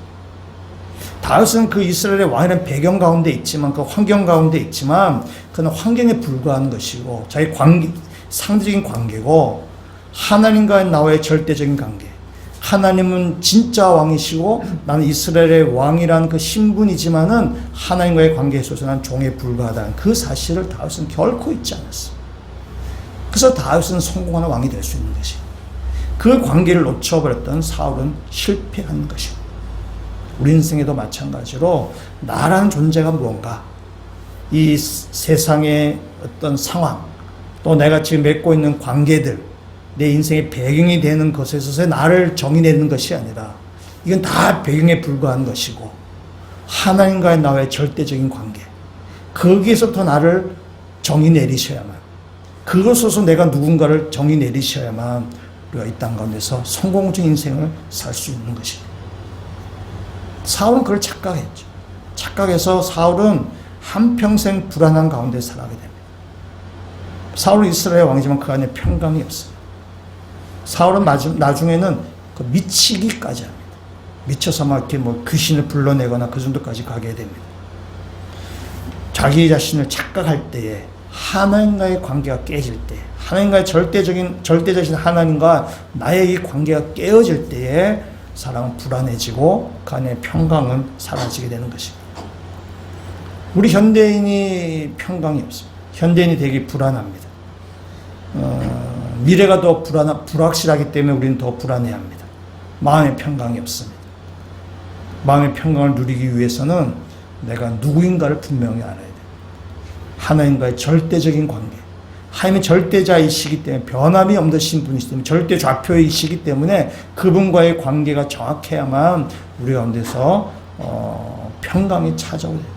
Speaker 2: 다윗은 그 이스라엘의 왕이라는 배경 가운데 있지만, 그 환경 가운데 있지만, 그는 환경에 불과한 것이고, 자기 관계, 상대적인 관계고, 하나님과의 나와의 절대적인 관계. 하나님은 진짜 왕이시고, 나는 이스라엘의 왕이라는 그 신분이지만은, 하나님과의 관계에 있어서 난 종에 불과하다는 그 사실을 다윗은 결코 잊지 않았어. 그래서 다윗은 성공하는 왕이 될 수 있는 것이. 그 관계를 놓쳐버렸던 사울은 실패한 것이고, 우리 인생에도 마찬가지로 나라는 존재가 무언가, 이 세상의 어떤 상황, 또 내가 지금 맺고 있는 관계들, 내 인생의 배경이 되는 것에 있어서 나를 정의내는 것이 아니라 이건 다 배경에 불과한 것이고, 하나님과의 나와의 절대적인 관계, 거기에서부터 나를 정의 내리셔야만, 그것으로서 내가 누군가를 정의 내리셔야만 우리가 이 땅 가운데서 성공적인 인생을 살 수 있는 것입니다. 사울은 그걸 착각했죠. 착각해서 사울은 한평생 불안한 가운데 살아가게 됩니다. 사울은 이스라엘 왕이지만 그 안에 평강이 없습니다. 사울은 나중에는 그 미치기까지 합니다. 미쳐서 막 이렇게 뭐 귀신을 불러내거나 그 정도까지 가게 됩니다. 자기 자신을 착각할 때에, 하나님과의 관계가 깨질 때, 하나님과의 절대적인 하나님과 나의 이 관계가 깨어질 때에 사람은 불안해지고 그 안에 평강은 사라지게 되는 것입니다. 우리 현대인이 평강이 없습니다. 현대인이 되게 불안합니다. 미래가 더 불확실하기 때문에 우리는 더 불안해합니다. 마음의 평강이 없습니다. 마음의 평강을 누리기 위해서는 내가 누구인가를 분명히 알아야 돼요. 하나님과의 절대적인 관계. 하나님의 절대자이시기 때문에, 변함이 없으신 분이시기 때문에, 절대 좌표이시기 때문에 그분과의 관계가 정확해야만 우리 가운데서 평강이 찾아오게 돼요.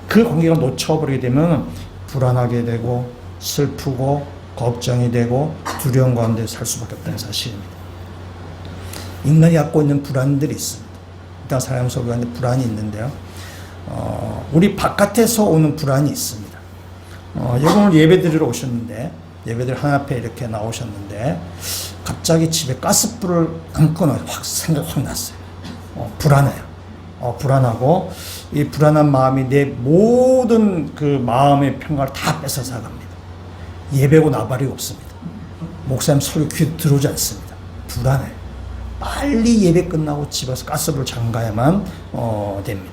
Speaker 2: 그 관계가 놓쳐버리게 되면 불안하게 되고 슬프고 걱정이 되고 두려움 가운데 살 수밖에 없다는 사실입니다. 인간이 갖고 있는 불안들이 있습니다. 일단 사람 속에 불안이 있는데요. 우리 바깥에서 오는 불안이 있습니다. 여기 오늘 예배 드리러 오셨는데, 예배들 하나 앞에 이렇게 나오셨는데, 갑자기 집에 가스불을 안 꺼놔요. 생각 확 났어요. 불안해요. 불안하고, 이 불안한 마음이 내 모든 그 마음의 평강을 다 뺏어서 갑니다. 예배고 나발이 없습니다. 목사님 설교 귀에 들어오지 않습니다. 불안해요. 빨리 예배 끝나고 집에서 가스불을 잠가야만 됩니다.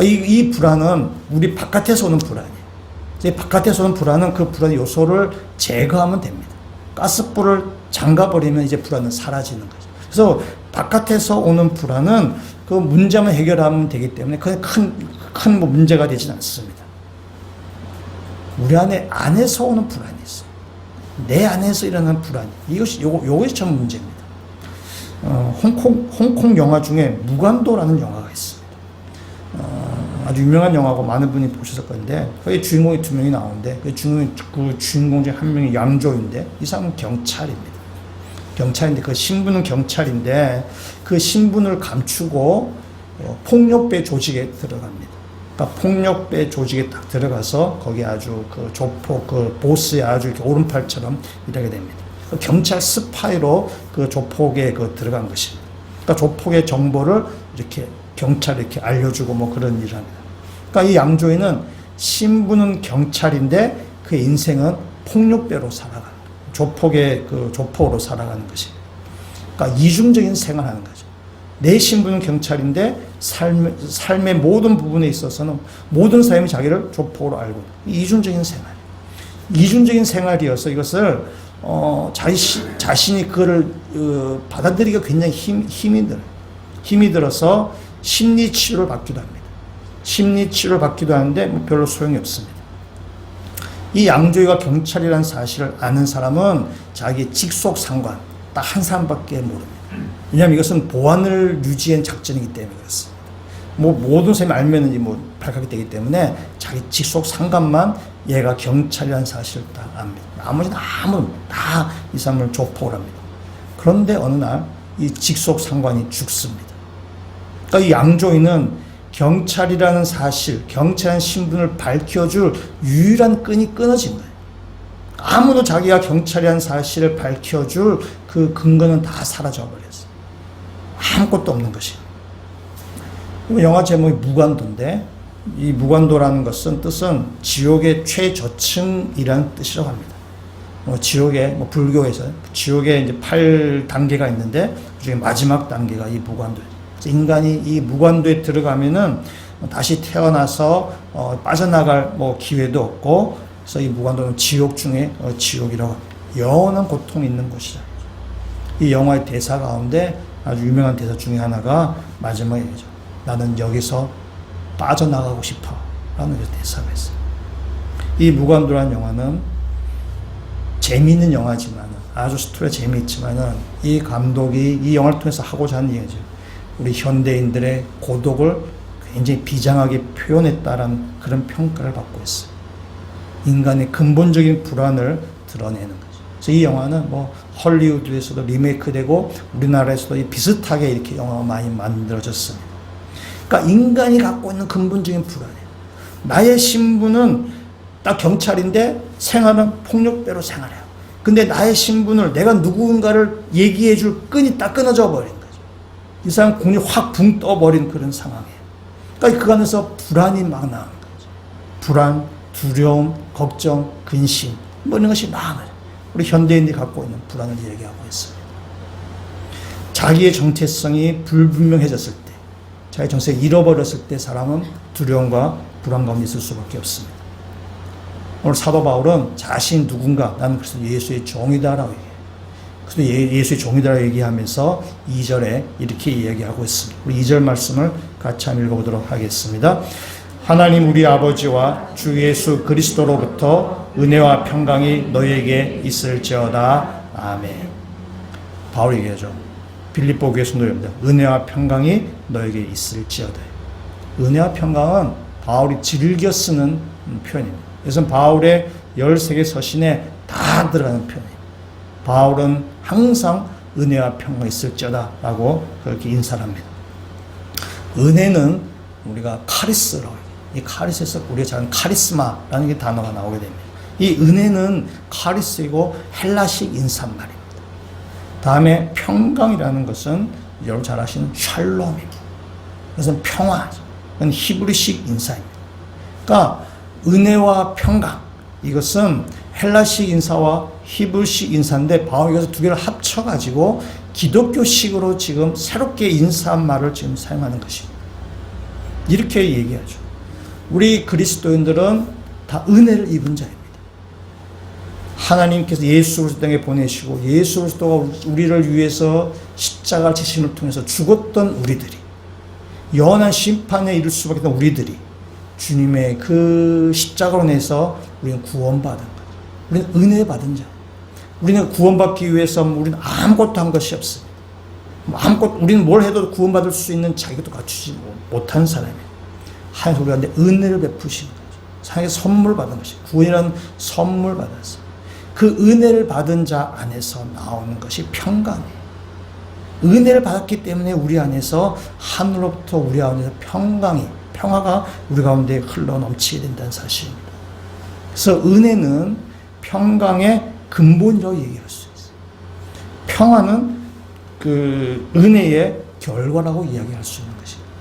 Speaker 2: 이 불안은 우리 바깥에서 오는 불안이에요. 바깥에서 오는 불안은 그 불안의 요소를 제거하면 됩니다. 가스불을 잠가버리면 이제 불안은 사라지는 거죠. 그래서 바깥에서 오는 불안은 그 문제만 해결하면 되기 때문에 큰 문제가 되진 않습니다. 우리 안에서 오는 불안이 있어요. 내 안에서 일어나는 불안이. 요것이 참 문제입니다. 홍콩 영화 중에 무간도라는 영화가 있습니다. 아주 유명한 영화고 많은 분이 보셨을 건데, 거기 주인공이 두 명이 나오는데, 그 주인공 중 한 명이 양조인데, 이 사람은 경찰입니다. 경찰인데, 그 신분은 경찰인데, 그 신분을 감추고 폭력배 조직에 들어갑니다. 그러니까 폭력배 조직에 딱 들어가서 거기 아주 그 조폭, 그 보스의 아주 이렇게 오른팔처럼 일하게 됩니다. 그 경찰 스파이로 그 조폭에 들어간 것입니다. 그러니까 조폭의 정보를 이렇게 경찰에 이렇게 알려주고 뭐 그런 일을 합니다. 그러니까 이 양조인은 신분은 경찰인데 그 인생은 폭력배로 살아가는, 조폭으로 살아가는 것입니다. 그러니까 이중적인 생활을 하는 거죠. 내 신분은 경찰인데 삶의 모든 부분에 있어서는 모든 사람이 자기를 조폭으로 알고 있는 이중적인 생활. 이중적인 생활이어서 이것을 자신이 그거를 받아들이기가 굉장히 힘이 들어서 심리 치료를 받기도 합니다. 심리 치료를 받기도 하는데 별로 소용이 없습니다. 이 양조위가 경찰이라는 사실을 아는 사람은 자기 직속 상관 딱 한 사람밖에 모릅니다. 왜냐하면 이것은 보안을 유지한 작전이기 때문에 그렇습니다. 모든 사람이 알면은 발각이 되기 때문에 자기 직속 상관만 얘가 경찰이라는 사실을 다 압니다. 나머지는 다 이 사람을 조폭을 합니다. 그런데 어느 날 이 직속 상관이 죽습니다. 그러니까 이 양조위는 경찰이라는 사실, 경찰의 신분을 밝혀줄 유일한 끈이 끊어진 거예요. 아무도 자기가 경찰이라는 사실을 밝혀줄 그 근거는 다 사라져 버렸어요. 아무것도 없는 것이. 영화 제목이 무관도인데 이 무관도라는 것은 뜻은 지옥의 최저층이라는 뜻이라고 합니다. 지옥의 불교에서 지옥에 이제 8단계가 있는데 그중에 마지막 단계가 이 무관도예요. 인간이 이 무관도에 들어가면은 다시 태어나서 빠져나갈 기회도 없고, 그래서 이 무관도는 지옥 중에 지옥이라고 합니다. 영원한 고통이 있는 곳이다. 이 영화의 대사 가운데 아주 유명한 대사 중에 하나가 마지막에 얘기죠. 나는 여기서 빠져나가고 싶어 라는 대사가 있어요. 이 무관도라는 영화는 재미있는 영화지만, 아주 스토리가 재미있지만은 이 감독이 이 영화를 통해서 하고자 하는 얘기죠. 우리 현대인들의 고독을 굉장히 비장하게 표현했다라는 그런 평가를 받고 있어요. 인간의 근본적인 불안을 드러내는 거죠. 그래서 이 영화는 헐리우드에서도 리메이크되고 우리나라에서도 비슷하게 이렇게 영화가 많이 만들어졌습니다. 그러니까 인간이 갖고 있는 근본적인 불안이에요. 나의 신분은 딱 경찰인데 생활은 폭력배로 생활해요. 근데 나의 신분을 내가 누군가를 얘기해 줄 끈이 딱 끊어져 버린 거죠. 이 사람 공이 확 붕 떠버린 그런 상황이에요. 그러니까 그 안에서 불안이 막 나오는 거죠. 불안, 두려움, 걱정, 근심 이런 것이 나오는 거죠. 우리 현대인들이 갖고 있는 불안을 얘기하고 있습니다. 자기의 정체성이 불분명해졌을 때, 자기 정체성을 잃어버렸을 때 사람은 두려움과 불안 가운데 있을 수밖에 없습니다. 오늘 사도 바울은 자신 누군가, 나는 그래서 예수의 종이다라고 얘기해요. 그래서 예수의 종이다라고 얘기하면서 2절에 이렇게 이야기하고 있습니다. 우리 2절 말씀을 같이 한번 읽어보도록 하겠습니다. 하나님 우리 아버지와 주 예수 그리스도로부터 은혜와 평강이 너희에게 있을지어다. 아멘. 바울이 얘기하죠. 빌립보 교회 성도입니다. 은혜와 평강이 너에게 있을지어다. 은혜와 평강은 바울이 즐겨 쓰는 표현입니다. 그래서 바울의 13개 서신에 다 들어가는 표현입니다. 바울은 항상 은혜와 평강이 있을지어다 라고 그렇게 인사를 합니다. 은혜는 우리가 카리스라고 해요. 이 카리스에서 우리가 잘 아는 카리스마라는 게 단어가 나오게 됩니다. 이 은혜는 카리스이고 헬라식 인사말입니다. 다음에 평강이라는 것은 여러분 잘 아시는 샬롬입니다. 그것은 평화죠. 그건 히브리식 인사입니다. 그러니까 은혜와 평강, 이것은 헬라식 인사와 히브리식 인사인데 바울이 그래서 두 개를 합쳐가지고 기독교식으로 지금 새롭게 인사한 말을 지금 사용하는 것입니다. 이렇게 얘기하죠. 우리 그리스도인들은 다 은혜를 입은 자입니다. 하나님께서 예수 그리스도 땅에 보내시고 예수 그리스도가 우리를 위해서 십자가 지심을 통해서 죽었던 우리들이, 영원한 심판에 이를 수밖에 없는 우리들이 주님의 그 십자가로 인해서 우리는 구원받은 거죠. 우리는 은혜 받은 자. 우리는 구원받기 위해서 우리는 아무것도 한 것이 없습니다. 우리는 뭘 해도 구원받을 수 있는 자격도 갖추지 못한 사람이에요. 하나님 우리한테 은혜를 베푸신 거죠. 하나님의 선물 받은 것이, 구원이라는 선물 받았어요. 그 은혜를 받은 자 안에서 나오는 것이 평강이에요. 은혜를 받았기 때문에 우리 안에서 하늘로부터 우리 안에서 평화가 우리 가운데 흘러 넘치게 된다는 사실입니다. 그래서 은혜는 평강의 근본이라고 얘기할 수 있어요. 평화는 그 은혜의 결과라고 이야기할 수 있는 것입니다.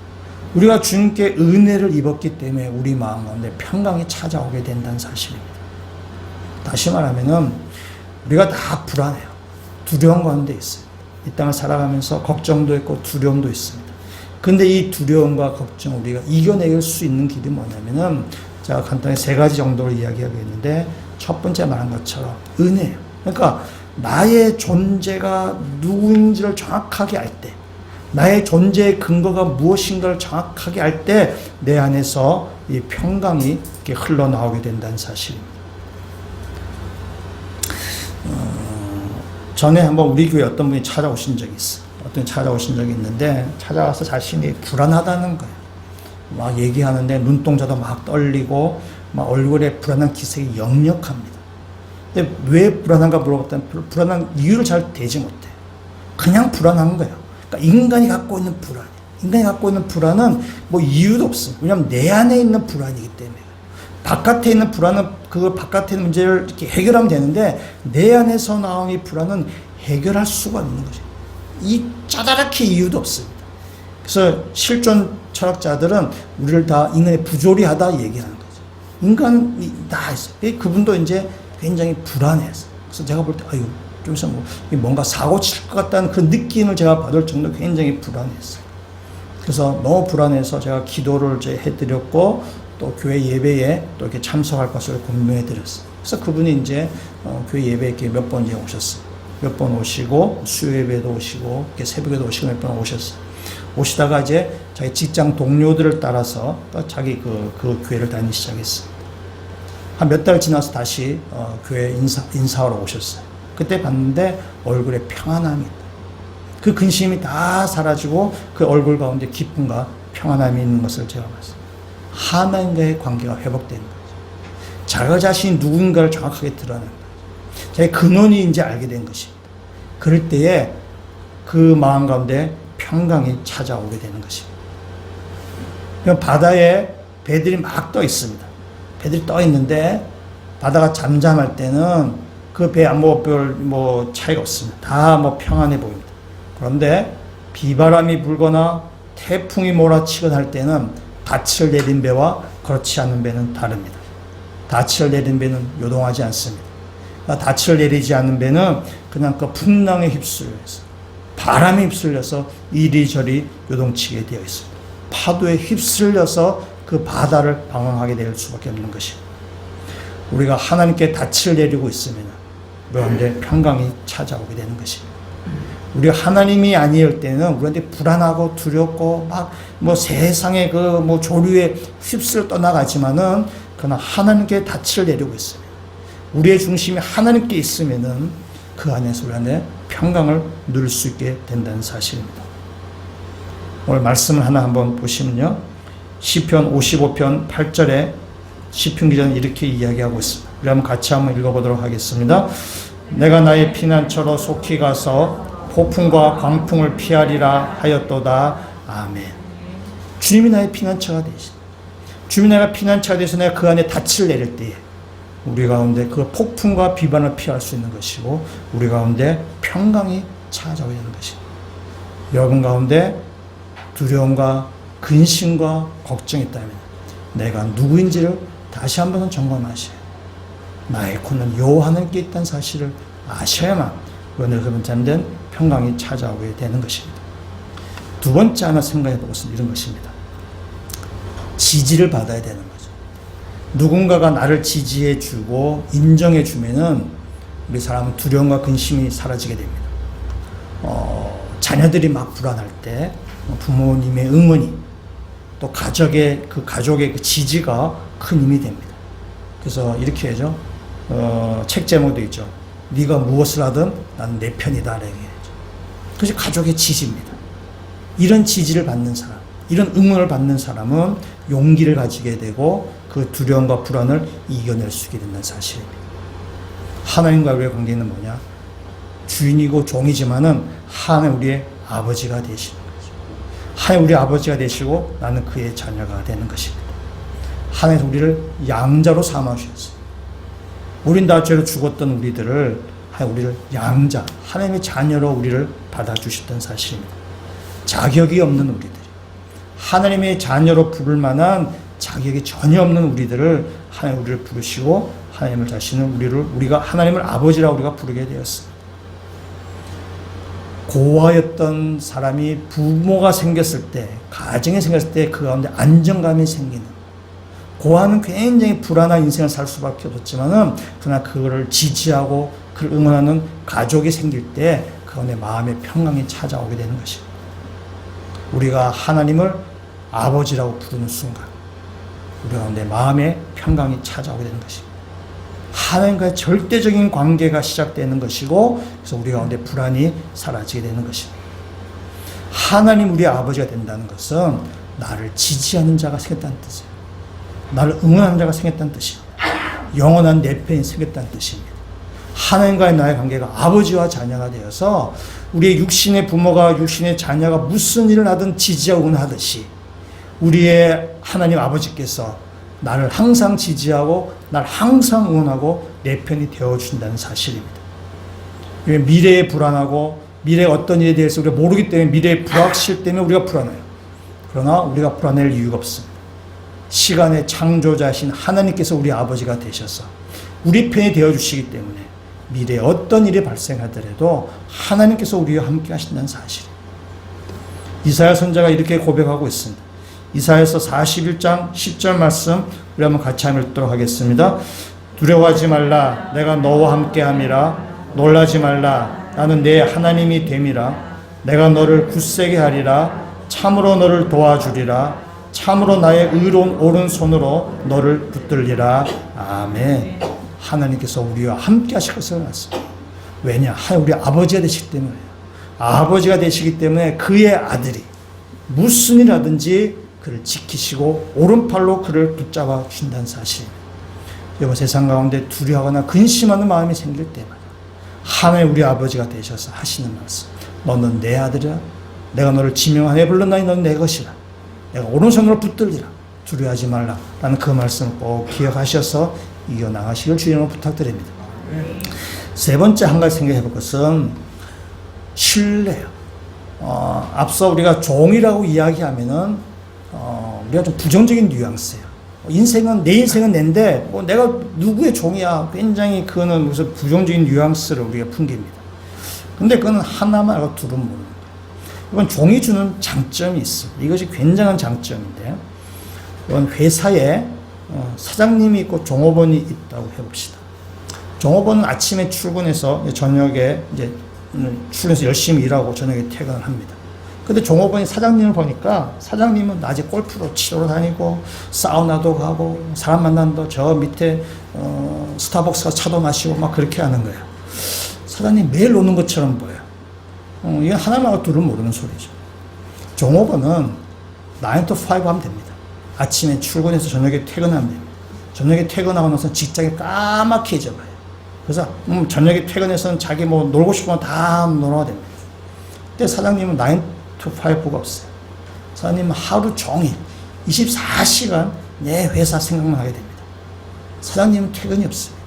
Speaker 2: 우리가 주님께 은혜를 입었기 때문에 우리 마음 가운데 평강이 찾아오게 된다는 사실입니다. 다시 말하면은 우리가 다 불안해요. 두려움 가운데 있어요. 이 땅을 살아가면서 걱정도 있고 두려움도 있습니다. 근데 이 두려움과 걱정 우리가 이겨낼 수 있는 길이 뭐냐면은 제가 간단히 3가지 정도로 이야기하겠는데, 첫 번째 말한 것처럼 은혜예요. 그러니까 나의 존재가 누구인지를 정확하게 알 때, 나의 존재의 근거가 무엇인가를 정확하게 알 때 내 안에서 이 평강이 이렇게 흘러나오게 된다는 사실입니다. 전에 한번 우리 교회 어떤 분이 찾아오신 적이 있어요. 어떤 찾아오신 적이 있는데 찾아와서 자신이 불안하다는 거예요. 막 얘기하는데 눈동자도 막 떨리고 막 얼굴에 불안한 기색이 역력합니다. 근데 왜 불안한가 물어봤더니 불안한 이유를 잘 대지 못해요. 그냥 불안한 거예요. 그러니까 인간이 갖고 있는 불안. 인간이 갖고 있는 불안은 뭐 이유도 없어요. 왜냐하면 내 안에 있는 불안이기 때문에. 바깥에 있는 불안은 그 바깥에 있는 문제를 이렇게 해결하면 되는데 내 안에서 나오는 이 불안은 해결할 수가 없는 거죠. 이 짜다랗게 이유도 없습니다. 그래서 실존 철학자들은 우리를 다 인간이 부조리하다 얘기하는 거죠. 인간이 다 있어요. 그분도 이제 굉장히 불안해서. 그래서 제가 볼 때, 아유, 좀 있으면 뭔가 사고 칠 것 같다는 그런 느낌을 제가 받을 정도로 굉장히 불안했어요. 그래서 너무 불안해서 제가 기도를 이제 해드렸고, 또 교회 예배에 또 이렇게 참석할 것을 권면해 드렸어요. 그래서 그분이 이제 교회 예배에 이렇게 몇 번 이제 오셨어요. 몇 번 오시고, 수요 예배도 오시고, 이렇게 새벽에도 오시고 몇 번 오셨어요. 오시다가 이제 자기 직장 동료들을 따라서 자기 그 교회를 다니기 시작했어요. 한 몇 달 지나서 다시 교회 인사하러 오셨어요. 그때 봤는데 얼굴에 평안함이 있다. 그 근심이 다 사라지고 그 얼굴 가운데 기쁨과 평안함이 있는 것을 제가 봤어요. 하나님과의 관계가 회복되는 거죠. 자기 자신이 누군가를 정확하게 드러내는 거죠. 자기 근원이 이제 알게 된 것입니다. 그럴 때에 그 마음 가운데 평강이 찾아오게 되는 것입니다. 바다에 배들이 막 떠 있습니다. 배들이 떠 있는데 바다가 잠잠할 때는 그 배 뭐 차이가 없습니다. 다 뭐 평안해 보입니다. 그런데 비바람이 불거나 태풍이 몰아치거나 할 때는 닻을 내린 배와 그렇지 않은 배는 다릅니다. 닻을 내린 배는 요동하지 않습니다. 닻을 내리지 않은 배는 그냥 그 풍랑에 휩쓸려서 바람에 휩쓸려서 이리저리 요동치게 되어 있습니다. 파도에 휩쓸려서 그 바다를 방황하게 될 수밖에 없는 것입니다. 우리가 하나님께 닻을 내리고 있으면 우리한테 평강이 찾아오게 되는 것입니다. 우리가 하나님이 아니할 때는 우리한테 불안하고 두렵고 막 뭐 세상의 그 뭐 조류에 휩쓸려 떠나가지만은 그러나 하나님께 닻을 내리고 있으면 우리의 중심이 하나님께 있으면은 그 안에서 우리 안에 평강을 누릴 수 있게 된다는 사실입니다. 오늘 말씀을 하나 한번 보시면요. 시편 55편 8절에 시편 기자는 이렇게 이야기하고 있습니다. 우리 한번 같이 한번 읽어보도록 하겠습니다. 내가 나의 피난처로 속히 가서 폭풍과 광풍을 피하리라 하였도다. 아멘. 주님이 나의 피난처가 되시다. 주님이 내가 피난처가 되서 내가 그 안에 닻을 내릴 때에 우리 가운데 그 폭풍과 비반을 피할 수 있는 것이고 우리 가운데 평강이 찾아오게 되는 것입니다. 여러분 가운데 두려움과 근심과 걱정이 있다면 내가 누구인지를 다시 한번 점검하셔야 나의 코는 여호와 하나님께 있다는 사실을 아셔야만 오늘 잠든 평강이 찾아오게 되는 것입니다. 두 번째 하나 생각해 볼 것은 이런 것입니다. 지지를 받아야 되는 거죠. 누군가가 나를 지지해 주고 인정해 주면은 우리 사람은 두려움과 근심이 사라지게 됩니다. 자녀들이 막 불안할 때 부모님의 응원이 또 가족의 그 지지가 큰 힘이 됩니다. 그래서 이렇게 하죠. 책 제목도 있죠. 네가 무엇을 하든 나는 내 편이다. 이렇게 하죠. 그것이 가족의 지지입니다. 이런 지지를 받는 사람, 이런 응원을 받는 사람은 용기를 가지게 되고 그 두려움과 불안을 이겨낼 수 있게 된다는 사실입니다. 하나님과 우리의 관계는 뭐냐? 주인이고 종이지만은 하나님 우리의 아버지가 되시는 거죠. 하나님 우리 아버지가 되시고 나는 그의 자녀가 되는 것입니다. 하나님 우리를 양자로 삼아주셨어요. 우린 다 죄로 죽었던 우리들을 하나님 우리를 양자, 하나님의 자녀로 우리를 받아주셨던 사실입니다. 자격이 없는 우리들, 하나님의 자녀로 부를 만한 자격이 전혀 없는 우리들을 하나님 우리를 부르시고 하나님을 자신은 우리가 하나님을 아버지라고 우리가 부르게 되었습니다. 고아였던 사람이 부모가 생겼을 때, 가정이 생겼을 때 그 가운데 안정감이 생기는, 고아는 굉장히 불안한 인생을 살 수밖에 없었지만은 그러나 그거를 지지하고 그를 응원하는 가족이 생길 때 그 가운데 마음의 평강이 찾아오게 되는 것입니다. 우리가 하나님을 아버지라고 부르는 순간 우리 가운데 마음의 평강이 찾아오게 되는 것입니다. 하나님과의 절대적인 관계가 시작되는 것이고 그래서 우리 가운데 불안이 사라지게 되는 것입니다. 하나님 우리 아버지가 된다는 것은 나를 지지하는 자가 생겼다는 뜻이에요. 나를 응원하는 자가 생겼다는 뜻입니다. 영원한 내 편이 생겼다는 뜻입니다. 하나님과의 나의 관계가 아버지와 자녀가 되어서 우리의 육신의 부모가 육신의 자녀가 무슨 일을 하든 지지하고 응원하듯이 우리의 하나님 아버지께서 나를 항상 지지하고 나를 항상 응원하고 내 편이 되어준다는 사실입니다. 미래에 불안하고 미래의 어떤 일에 대해서 우리가 모르기 때문에 미래의 불확실 때문에 우리가 불안해요. 그러나 우리가 불안할 이유가 없습니다. 시간의 창조자신 하나님께서 우리 아버지가 되셔서 우리 편이 되어주시기 때문에 미래에 어떤 일이 발생하더라도 하나님께서 우리와 함께 하신다는 사실입니다. 이사야 선지자가 이렇게 고백하고 있습니다. 이사야서 41장 10절 말씀 우리 한번 같이 읽도록 하겠습니다. 두려워하지 말라, 내가 너와 함께함이라. 놀라지 말라, 나는 내 하나님이 됨이라. 내가 너를 굳세게 하리라. 참으로 너를 도와주리라. 참으로 나의 의로운 오른손으로 너를 붙들리라. 아멘. 하나님께서 우리와 함께 하실 것을 말씀합니다. 왜냐? 우리 아버지가 되시기 때문에요. 아버지가 되시기 때문에 그의 아들이 무슨 일 하든지 그를 지키시고 오른팔로 그를 붙잡아 주신다는 사실입니다. 여러분, 세상 가운데 두려워하거나 근심하는 마음이 생길 때마다 하나님 우리 아버지가 되셔서 하시는 말씀. 너는 내 아들이라. 내가 너를 지명하여 불렀나니 너는 내 것이라. 내가 오른손으로 붙들리라. 두려워하지 말라. 라는 그 말씀 꼭 기억하셔서 이어나가시길 주님으로 부탁드립니다. 세 번째 한 가지 생각해 볼 것은 신뢰요. 앞서 우리가 종이라고 이야기하면은 우리가 좀 부정적인 뉘앙스예요. 내 인생은 낸데 내가 누구의 종이야. 굉장히 그거는 무슨 부정적인 뉘앙스를 우리가 풍깁니다. 근데 그건 하나만 알고 둘은 모르는 거예요. 이건 종이 주는 장점이 있습니다. 이것이 굉장한 장점인데요. 이건 회사에 사장님이 있고 종업원이 있다고 해봅시다. 종업원은 아침에 출근해서 저녁에 이제 출근해서 열심히 일하고 저녁에 퇴근을 합니다. 근데 종업원이 사장님을 보니까 사장님은 낮에 골프로 치러 다니고 사우나도 가고 사람 만난다 저 밑에 스타벅스 가서 차도 마시고 막 그렇게 하는 거예요. 사장님 매일 노는 것처럼 보여요. 이건 하나만 둘은 모르는 소리죠. 종업원은 9 to 5 하면 됩니다. 아침에 출근해서 저녁에 퇴근하면 됩니다. 저녁에 퇴근하고 나서 직장에 까맣게 잊어봐요. 그래서 저녁에 퇴근해서는 자기 뭐 놀고 싶으면 다 놀아야 됩니다. 근데 사장님은 9 to 5가 없어요. 사장님은 하루 종일 24시간 내 회사 생각만 하게 됩니다. 사장님은 퇴근이 없습니다.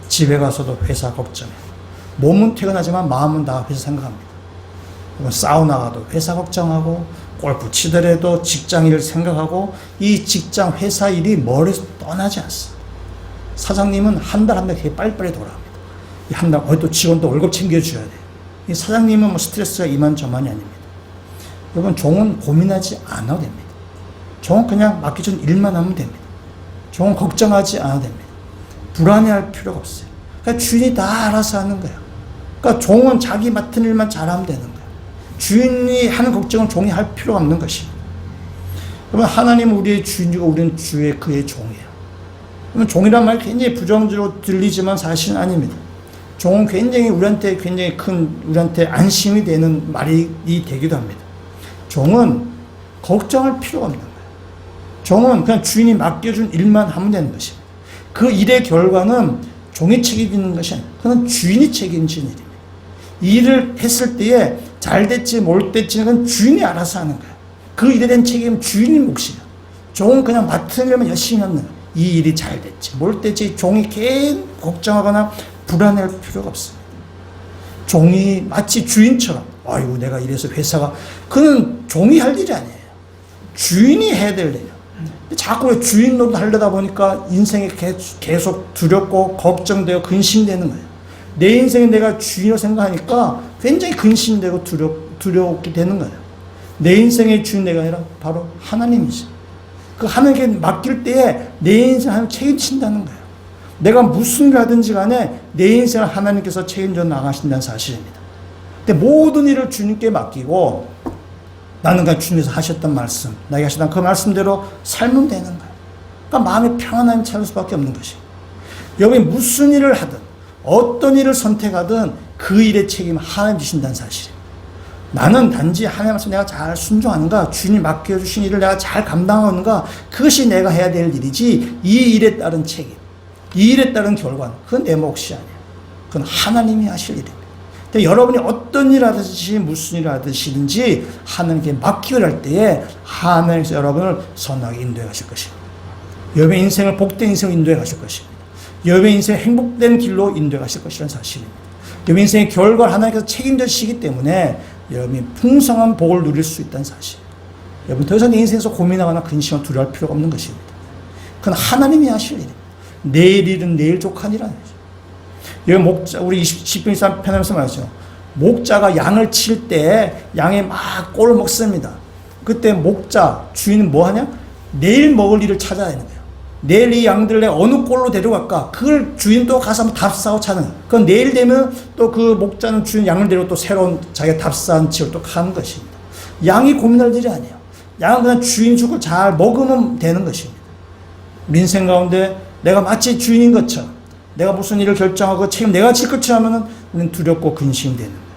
Speaker 2: 집에 가서도 회사 걱정해요. 몸은 퇴근하지만 마음은 다 회사 생각합니다. 사우나 가도 회사 걱정하고 골프 치더라도 직장 일을 생각하고 이 직장 회사 일이 머리에서 떠나지 않습니다. 사장님은 한 달 한 달 빨리빨리 돌아갑니다. 한 달 또 직원도 월급 챙겨줘야 돼요. 이 사장님은 뭐 스트레스가 이만저만이 아닙니다. 여러분, 종은 고민하지 않아도 됩니다. 종은 그냥 맡겨준 일만 하면 됩니다. 종은 걱정하지 않아도 됩니다. 불안해할 필요가 없어요. 그러니까 주인이 다 알아서 하는 거예요. 그러니까 종은 자기 맡은 일만 잘하면 되는 거예요. 주인이 하는 걱정은 종이 할 필요가 없는 것입니다. 그러면 하나님은 우리의 주인이고 우리는 그의 종이에요. 그러면 종이란 말이 굉장히 부정적으로 들리지만 사실은 아닙니다. 종은 굉장히 우리한테 안심이 되는 말이 되기도 합니다. 종은 걱정할 필요가 없는 거예요. 종은 그냥 주인이 맡겨준 일만 하면 되는 것입니다. 그 일의 결과는 종이 책임지는 것이 아니에요. 그건 주인이 책임지는 일입니다. 일을 했을 때에 잘 됐지 뭘 됐지는 건 주인이 알아서 하는 거예요. 그 일에 대한 책임은 주인의 몫이에요. 종은 그냥 맡으려면 열심히 하는 거예요. 이 일이 잘 됐지 뭘 됐지 종이 괜히 걱정하거나 불안할 필요가 없습니다. 종이 마치 주인처럼 아이고 내가 이래서 회사가 그는 종이 할 일이 아니에요. 주인이 해야 될 일이에요. 자꾸 주인 노릇 하려다 보니까 인생에 계속 두렵고 걱정되고 근심되는 거예요. 내 인생에 내가 주인으로 생각하니까 굉장히 근심되고 두렵게 되는 거예요. 내 인생의 주인 내가 아니라 바로 하나님이죠. 그 하나님께 맡길 때에 내 인생을 하나님 책임진다는 거예요. 내가 무슨 일 하든지 간에 내 인생을 하나님께서 책임져 나가신다는 사실입니다. 근데 모든 일을 주님께 맡기고 나는 그냥 주님께서 하셨던 말씀, 나에게 하셨던 그 말씀대로 살면 되는 거예요. 그러니까 마음의 평안함이 찾을 수밖에 없는 것이에요. 여기 무슨 일을 하든 어떤 일을 선택하든 그 일의 책임을 하나님 주신다는 사실이에요. 나는 단지 하나님 말씀 내가 잘 순종하는가, 주님이 맡겨주신 일을 내가 잘 감당하는가, 그것이 내가 해야 될 일이지 이 일에 따른 책임, 이 일에 따른 결과는 그건 내 몫이 아니에요. 그건 하나님이 하실 일입니다. 근데 여러분이 어떤 일 하듯이 무슨 일을 하듯이든지 하나님께 맡기려 할 때에 하나님께서 여러분을 선하게 인도해 가실 것입니다. 여러분의 인생을 복된 인생으로 인도해 가실 것입니다. 여러분의 인생을 행복된 길로 인도해 가실 것이라는 사실입니다. 여러분의 인생의 결과를 하나님께서 책임져 주시기 때문에 여러분이 풍성한 복을 누릴 수 있다는 사실. 여러분 더 이상 내 인생에서 고민하거나 근심하거나 두려워할 필요가 없는 것입니다. 그건 하나님이 하실 일입니다. 내일 일은 내일 족하니라는 거죠. 여기 목자, 우리 10편 편하면서 말하죠. 목자가 양을 칠 때 양이 막 꼴을 먹습니다. 그때 목자, 주인은 뭐 하냐? 내일 먹을 일을 찾아야 되는 거예요. 내일 이 양들을 내가 어느 꼴로 데려갈까? 그걸 주인도 가서 한번 답사하고 찾는 거예요. 그럼 내일 되면 또 그 목자는 주인 양을 데리고 또 새로운 자기가 답사한 지을 또 가는 것입니다. 양이 고민할 일이 아니에요. 양은 그냥 주인 죽을 잘 먹으면 되는 것입니다. 우리 인생 가운데 내가 마치 주인인 것처럼 내가 무슨 일을 결정하고 책임 내가 질 것처럼 하면은 우리는 두렵고 근심되는 거예요.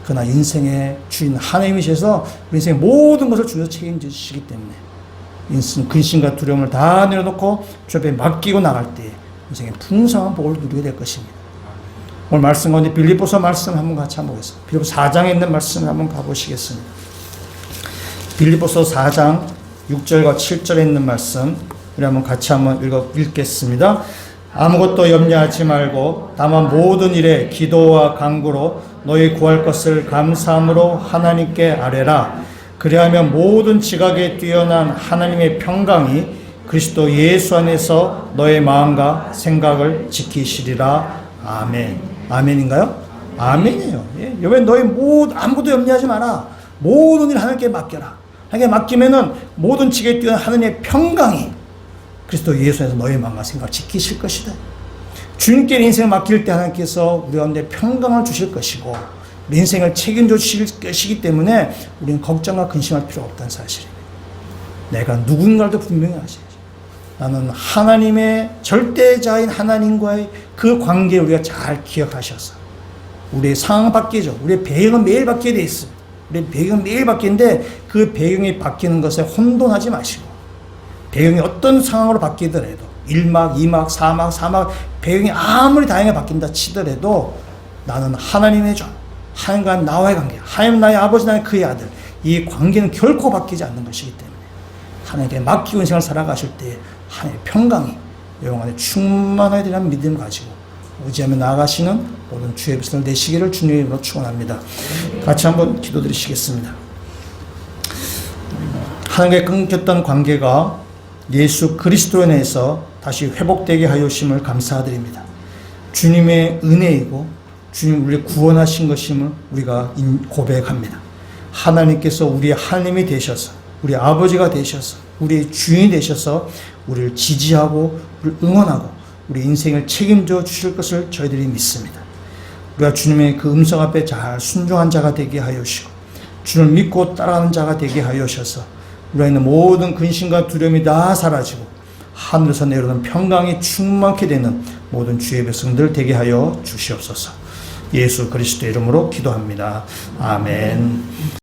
Speaker 2: 그러나 인생의 주인 하나님이셔서 우리 인생의 모든 것을 주셔서 책임지시기 때문에 인생 근심과 두려움을 다 내려놓고 주 앞에 맡기고 나갈 때 인생의 풍성한 복을 누리게 될 것입니다. 오늘 말씀 가운데 빌립보서 말씀 한번 같이 한번 보겠습니다. 빌립보서 4장에 있는 말씀을 한번 가보시겠습니다. 빌립보서 4장 6절과 7절에 있는 말씀 우리 한번 같이 한번 읽겠습니다. 아무것도 염려하지 말고 다만 모든 일에 기도와 간구로 너희 구할 것을 감사함으로 하나님께 아뢰라. 그리하면 모든 지각에 뛰어난 하나님의 평강이 그리스도 예수 안에서 너의 마음과 생각을 지키시리라. 아멘. 아멘인가요? 아멘이에요. 예. 여기 너희 아무것도 염려하지 마라. 모든 일 하나님께 맡겨라. 하나님께 맡기면은 모든 지각에 뛰어난 하나님의 평강이 그리스도 예수 안에서 너의 마음과 생각을 지키실 것이다. 주님께 인생을 맡길 때 하나님께서 우리 가운데 평강을 주실 것이고 우리 인생을 책임져 주실 것이기 때문에 우리는 걱정과 근심할 필요가 없다는 사실입니다. 내가 누군가도 분명히 아셔야죠. 나는 하나님의 절대자인 하나님과의 그 관계를 우리가 잘 기억하셔서 우리의 상황 바뀌죠. 우리의 배경은 매일 바뀌게 돼 있습니다. 우리의 배경은 매일 바뀌는데 그 배경이 바뀌는 것에 혼돈하지 마시고 배경이 어떤 상황으로 바뀌더라도 1막, 2막, 4막, 4막 배경이 아무리 다양하게 바뀐다 치더라도 나는 하나님의 종, 하나님과 나와의 관계, 하나님 나의 아버지 나의 그의 아들 이 관계는 결코 바뀌지 않는 것이기 때문에 하나님께 맡기고 인생을 살아가실 때 하나님의 평강이 여러분 안에 충만하게 되는 믿음을 가지고 의지하며 나아가시는 모든 주의 백성을 되시기를 주님의 이름으로 축원합니다. 같이 한번 기도드리시겠습니다. 하나님께 끊겼던 관계가 예수 그리스도에 인해서 다시 회복되게 하여 주심을 감사드립니다. 주님의 은혜이고 주님 우리를 구원하신 것임을 우리가 고백합니다. 하나님께서 우리의 하나님이 되셔서 우리 아버지가 되셔서 우리의 주인이 되셔서 우리를 지지하고 우리를 응원하고 우리 인생을 책임져 주실 것을 저희들이 믿습니다. 우리가 주님의 그 음성 앞에 잘 순종한 자가 되게 하여 주시고 주를 믿고 따라가는 자가 되게 하여 주셔서 우리가 있는 모든 근심과 두려움이 다 사라지고 하늘에서 내려오는 평강이 충만케 되는 모든 주의 백성들 되게 하여 주시옵소서. 예수 그리스도의 이름으로 기도합니다. 아멘.